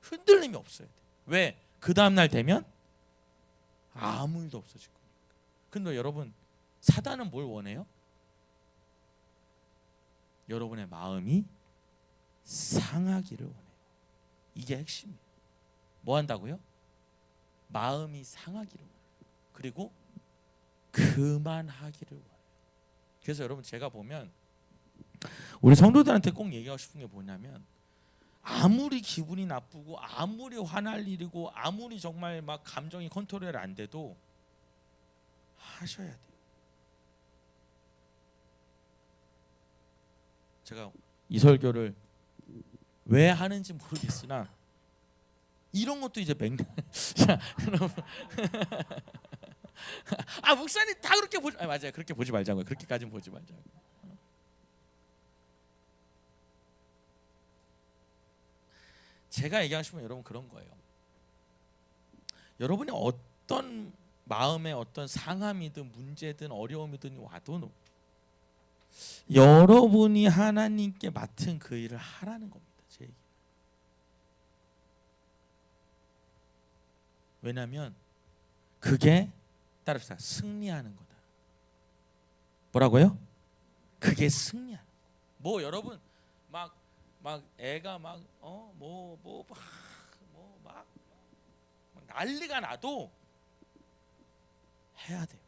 흔들림이 없어야 돼. 왜? 그 다음날 되면 아무 일도 없어질 거니까. 근데 여러분 사단은 뭘 원해요? 여러분의 마음이 상하기를 원해요. 이게 핵심이에요. 뭐 한다고요? 마음이 상하기를 원해요. 그리고 그만하기를 원해요. 그래서 여러분 제가 보면 우리 성도들한테 꼭 얘기하고 싶은 게 뭐냐면 아무리 기분이 나쁘고 아무리 화날 일이고 아무리 정말 막 감정이 컨트롤 안 돼도 하셔야 돼요. 제가 이 설교를 왜 하는지 모르겠으나 이런 것도 이제 맹장. 자, 아 목사님 다 그렇게 보지. 아 맞아요. 그렇게 보지 말자고요. 그렇게까지는 보지 말자고. 제가 얘기하고 싶은 건 여러분 그런 거예요. 여러분이 어떤 마음에 어떤 상함이든 문제든 어려움이든 와도 여러분이 하나님께 맡은 그 일을 하라는 겁니다. 제 얘기. 왜냐하면 그게 따라합시다. 승리하는 거다. 뭐라고요? 그게 승리하는 거. 뭐 여러분 막 애가 막 난리가 나도 해야 돼요.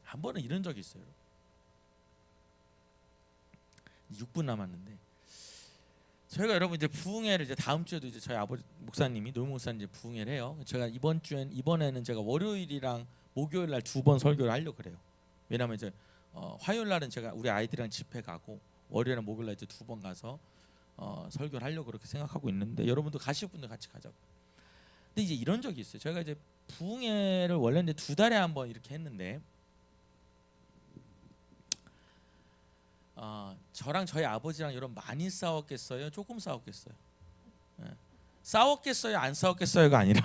한 번은 이런 적이 있어요. 6분 남았는데 저희가 여러분 이제 부흥회를 이제 다음 주에도 이제 저희 아버지 목사님이 노영 목사님 이제 부흥회를 해요. 제가 이번에는 제가 월요일이랑 목요일 날 2번 설교를 하려고 그래요. 왜냐면 이제 화요일 날은 제가 우리 아이들이랑 집회 가고 월요일이랑 목요일 날 이제 2번 가서 설교를 하려고 그렇게 생각하고 있는데 여러분도 가실 분들 같이 가자고. 근데 이제 이런 적이 있어요. 저희가 이제 부흥회를 원래는 2달에 한 번 이렇게 했는데 저랑 저희 아버지랑 여러분 많이 싸웠겠어요? 조금 싸웠겠어요? 네. 싸웠겠어요? 안 싸웠겠어요가 아니라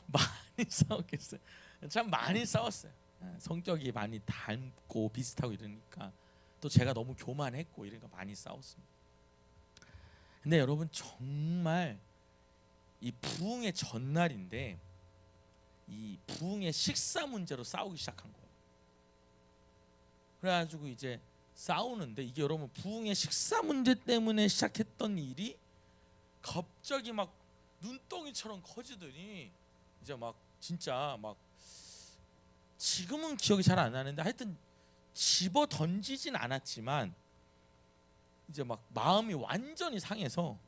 많이 싸웠겠어요. 참 많이 싸웠어요. 성격이 많이 닮고 비슷하고 이러니까 또 제가 너무 교만했고 이러니까 많이 싸웠습니다. 근데 여러분 정말 이 부흥의 전날인데 이 부흥의 식사 문제로 싸우기 시작한 거예요. 그래가지고 이제 싸우는데 이게 여러분 부흥의 식사 문제 때문에 시작했던 일이 갑자기 막 눈덩이처럼 커지더니 이제 막 진짜 막 지금은 기억이 잘 안 나는데 하여튼 집어 던지진 않았지만 이제 막 마음이 완전히 상해서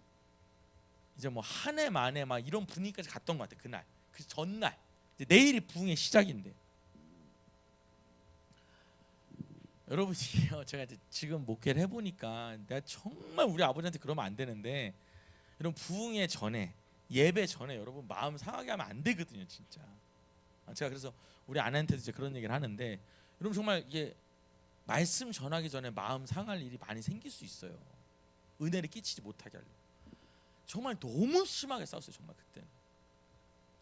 이제 뭐 한 해 만에 막 이런 분위기까지 갔던 것 같아. 그날 그 전날 이제 내일이 부흥의 시작인데 여러분이요 제가 이제 지금 목회를 해보니까 내가 정말 우리 아버지한테 그러면 안 되는데 이런 부흥의 전에 예배 전에 여러분 마음 상하게 하면 안 되거든요 진짜. 제가 그래서 우리 아내한테도 이제 그런 얘기를 하는데 여러분 정말 이게 말씀 전하기 전에 마음 상할 일이 많이 생길 수 있어요. 은혜를 끼치지 못하게 하려고. 정말 너무 심하게 싸웠어요 정말 그때는.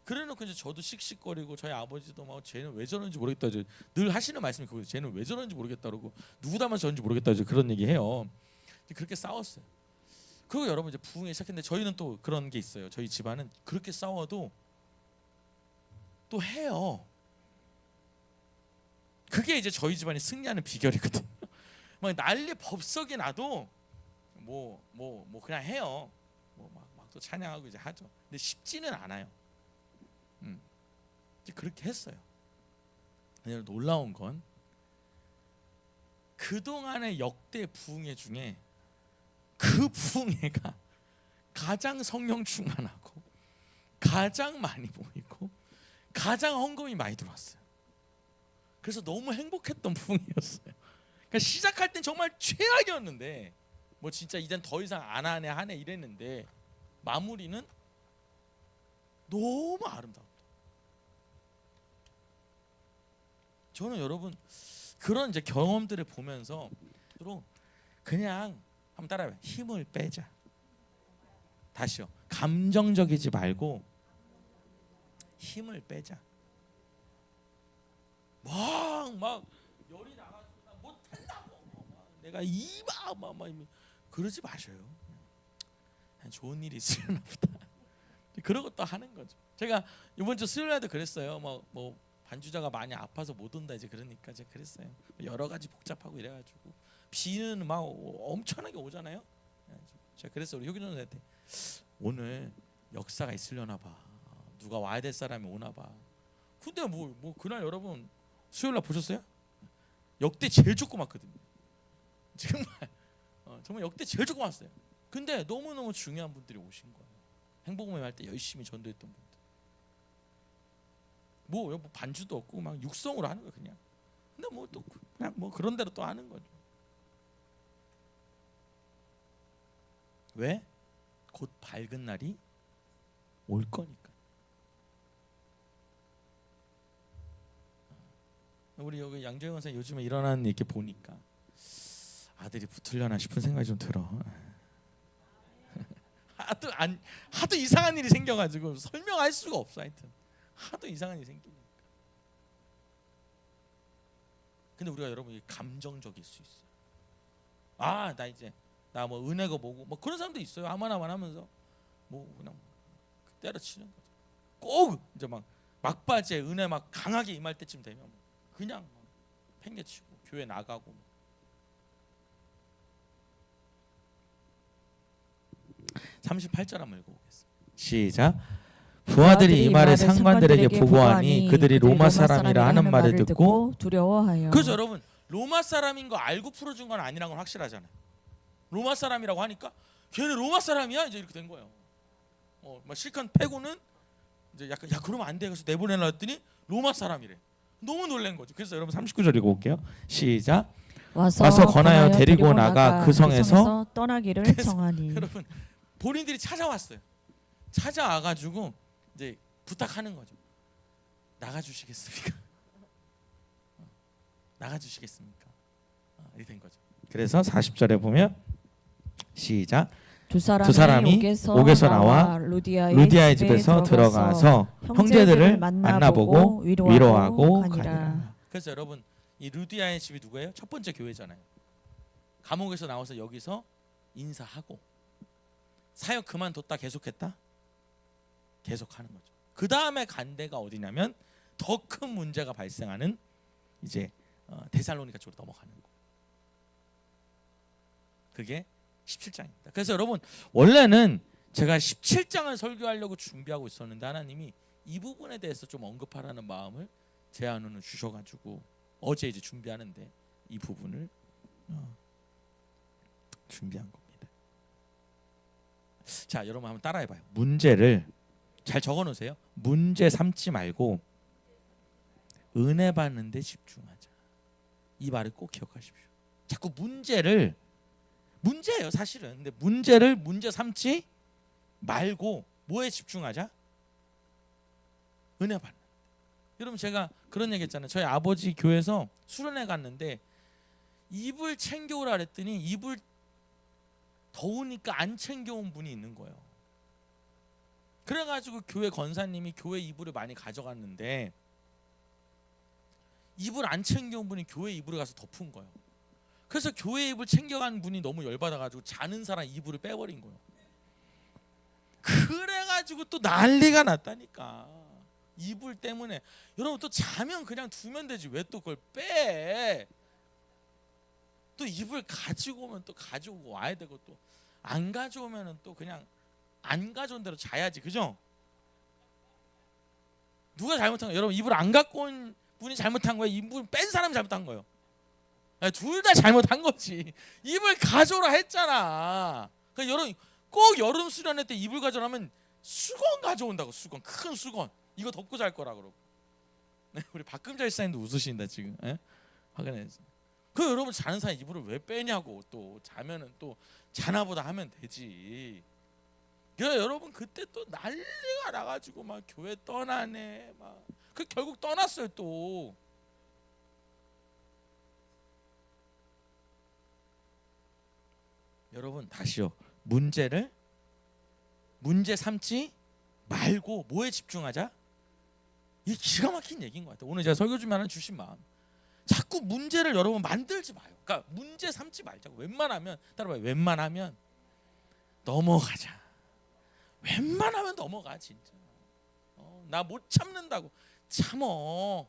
그래놓고 이제 저도 씩씩거리고 저희 아버지도 막 쟤는 왜 저러는지 모르겠다. 늘 하시는 말씀이 그거예요. 쟤는 왜 저러는지 모르겠다 그러고 누구 닮아서 저런지 모르겠다 그런 얘기해요. 그렇게 싸웠어요. 그리고 여러분 이제 부흥이 시작했는데 저희는 또 그런 게 있어요. 저희 집안은 그렇게 싸워도 또 해요. 그게 이제 저희 집안이 승리하는 비결이거든요. 막 난리 법석이 나도 뭐 그냥 해요. 뭐 막 또 찬양하고 이제 하죠. 근데 쉽지는 않아요. 이제 그렇게 했어요. 근데 놀라운 건 그동안의 역대 부흥회 중에 그 부흥회가 가장 성령 충만하고 가장 많이 모이고 가장 헌금이 많이 들어왔어요. 그래서 너무 행복했던 부흥회였어요. 그러니까 시작할 땐 정말 최악이었는데 뭐 진짜 이젠 더 이상 안 하네 이랬는데 마무리는 너무 아름다웠다. 저는 여러분 그런 이제 경험들을 보면서 그냥 한번 따라해봐요. 힘을 빼자. 다시요. 감정적이지 말고 힘을 빼자. 막 열이 나가지고 나 못한다고 내가 막 그러지 마셔요. 좋은 일이 있으려나 보다. 그러고 또 하는 거죠. 제가 이번 주 수요일 날도 그랬어요. 뭐 반주자가 많이 아파서 못 온다 이제 그러니까 제가 그랬어요. 여러 가지 복잡하고 이래가지고 비는 막 엄청나게 오잖아요. 제가 그랬어요. 우리 효균 선생한테 오늘 역사가 있으려나 봐. 누가 와야 될 사람이 오나 봐. 근데 뭐 그날 여러분 수요일 날 보셨어요? 역대 제일 조금 왔거든요. 정말 역대 제일 조금 왔어요. 근데 너무너무 중요한 분들이 오신 거예요. 행복모임 할 때 열심히 전도했던 분들. 뭐 반주도 없고 막 육성으로 하는 거 그냥. 근데 뭐 또 그냥 뭐 그런 대로 또 하는 거죠. 왜? 곧 밝은 날이 올 거니까. 우리 여기 양조영 선생 요즘에 일어나는 이렇게 보니까 아들이 붙으려나 싶은 생각이 좀 들어. 하도 이상한 일이 생겨가지고 설명할 수가 없어. 하여튼 하도 이상한 일이 생기니까. 근데 우리가 여러분 감정적일 수 있어요. 나 이제 나 뭐 은혜가 뭐고 뭐 그런 사람도 있어요. 아만아만 하면서 뭐 그냥 때려치는 거죠. 꼭 이제 막 막바지에 은혜 막 강하게 임할 때쯤 되면 그냥 막 팽개치고 교회 나가고. 38절 한번 읽어보겠습니다. 시작. 부하들이 이 말을 상관들에게 보고하니 그들이 로마 사람이라 하는 말을 듣고 두려워하여. 그래서 여러분 로마 사람인 거 알고 풀어준 건 아니란 건 확실하잖아요. 로마 사람이라고 하니까 걔네 로마 사람이야 이제 이렇게 된 거예요. 막 실컷 패고는 이제 약간 야 그러면 안 돼. 그래서 내보내려 했더니 로마 사람이래. 너무 놀란 거죠. 그래서 여러분 39절 읽어볼게요. 시작. 와서 권하여 데리고 나가 그 성에서 떠나기를 정하니. 여러분 본인들이 찾아왔어요. 찾아와가지고 이제 부탁하는 거죠. 나가주시겠습니까? 나가주시겠습니까? 이렇게 된 거죠. 그래서 40절에 보면 시작. 두 사람이 옥에서 나와 루디아의 집에서 들어가서 형제들을 만나보고 위로하고 가니라. 그래서 여러분 이 루디아의 집이 누구예요? 첫 번째 교회잖아요. 감옥에서 나와서 여기서 인사하고 사역 그만뒀다 계속했다? 계속하는 거죠. 그 다음에 간 데가 어디냐면 더 큰 문제가 발생하는 이제 데살로니가 쪽으로 넘어가는 거. 그게 17장입니다. 그래서 여러분 원래는 제가 17장을 설교하려고 준비하고 있었는데 하나님이 이 부분에 대해서 좀 언급하라는 마음을 제 안으로 주셔가지고 어제 이제 준비하는데 이 부분을 준비한 겁니다. 자, 여러분 한번 따라해봐요. 문제를 잘 적어놓으세요. 문제 삼지 말고 은혜 받는 데 집중하자. 이 말을 꼭 기억하십시오. 자꾸 문제예요 사실은. 근데 문제를 문제 삼지 말고 뭐에 집중하자? 은혜 받는. 여러분 제가 그런 얘기 했잖아요. 저희 아버지 교회에서 수련회 갔는데 이불 챙겨오라 그랬더니 이불 더우니까 안 챙겨온 분이 있는 거예요. 그래가지고 교회 권사님이 교회 이불을 많이 가져갔는데 이불 안 챙겨온 분이 교회 이불을 가서 덮은 거예요. 그래서 교회 이불 챙겨간 분이 너무 열받아가지고 자는 사람 이불을 빼버린 거예요. 그래가지고 또 난리가 났다니까. 이불 때문에. 여러분 또 자면 그냥 두면 되지 왜 또 그걸 빼? 또 이불 가지고 오면 또 가지고 와야 되고 또 안 가져오면은 또 그냥 안 가져온 대로 자야지, 그죠? 누가 잘못한 거예요? 여러분 이불 안 갖고 온 분이 잘못한 거예요? 이불 뺀 사람이 잘못한 거예요? 둘 다 잘못한 거지. 이불 가져오라 했잖아. 그러니까 여러분 꼭 여름 수련회 때 이불 가져오라면 수건 가져온다고. 수건, 큰 수건. 이거 덮고 잘 거라 그러고. 네, 우리 박금자 일사님도 웃으신다 지금. 예? 확인해서. 그 여러분 자는 사이 이불을 왜 빼냐고. 또 자면은 또 자나보다 하면 되지. 그래서 여러분 그때 또 난리가 나가지고 막 교회 떠나네. 막 그 결국 떠났어요 또. 여러분 다시요. 문제 삼지 말고 뭐에 집중하자? 이 기가 막힌 얘기인 것 같아요. 오늘 제가 설교 준비 하나 주신 마음. 자꾸 문제를 여러분 만들지 마요. 그러니까 문제 삼지 말자고. 웬만하면 따라봐요. 웬만하면 넘어가자. 웬만하면 넘어가 진짜. 나 못 참는다고. 참어.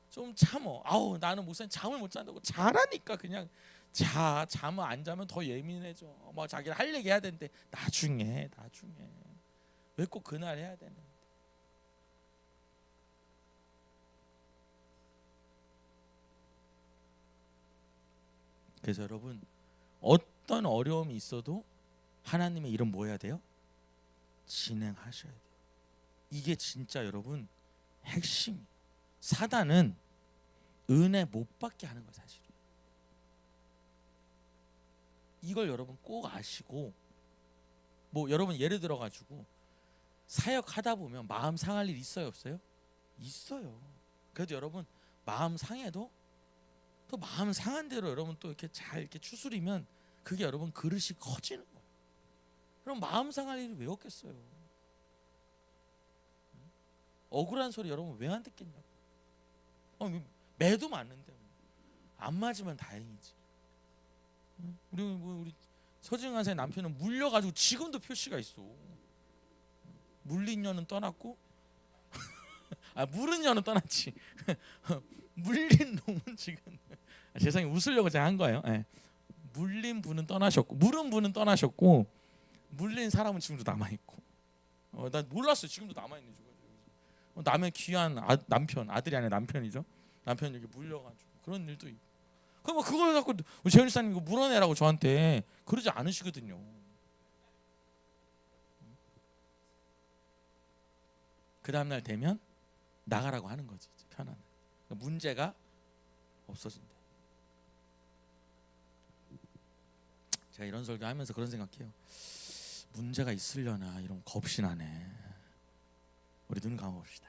좀 참어. 아우 나는 목사님 잠을 못 잔다고. 자라니까 그냥 자. 잠을 안 자면 더 예민해져. 막 자기는 할 얘기 해야 되는데 나중에. 왜 꼭 그날 해야 되는? 그래서 여러분 어떤 어려움이 있어도 하나님의 일은 뭐 해야 돼요? 진행하셔야 돼요. 이게 진짜 여러분 핵심. 사단은 은혜 못 받게 하는 거예요 사실. 이걸 여러분 꼭 아시고 뭐 여러분 예를 들어 가지고 사역하다 보면 마음 상할 일 있어요 없어요? 있어요. 그래도 여러분 마음 상해도 또 마음 상한 대로 여러분 또 이렇게 잘 이렇게 추스리면 그게 여러분 그릇이 커지는 거예요. 그럼 마음 상할 일이 왜 없겠어요? 억울한 소리 여러분 왜 안 듣겠냐고. 매도 맞는데 안 맞으면 다행이지. 우리 서증환 의 남편은 물려가지고 지금도 표시가 있어. 물린 년은 떠났고 물은 년은 떠났지. 물린 놈은 지금 세상에 웃으려고 제가 한 거예요. 네. 물린 분은 떠나셨고 물은 분은 떠나셨고 물린 사람은 지금도 남아 있고. 난 몰랐어요. 지금도 남아 있는 줄. 남의 귀한 남편, 아들이 아니라 남편이죠. 남편 여기 물려가지고 그런 일도 있고. 그럼 그걸 갖고 재현사님 이거 물어내라고 저한테 그러지 않으시거든요. 그 다음 날 되면 나가라고 하는 거지. 편안한. 그러니까 문제가 없어진다. 제가 이런 설교하면서 그런 생각해요. 문제가 있으려나 이런 겁이 나네. 우리 눈 감아봅시다.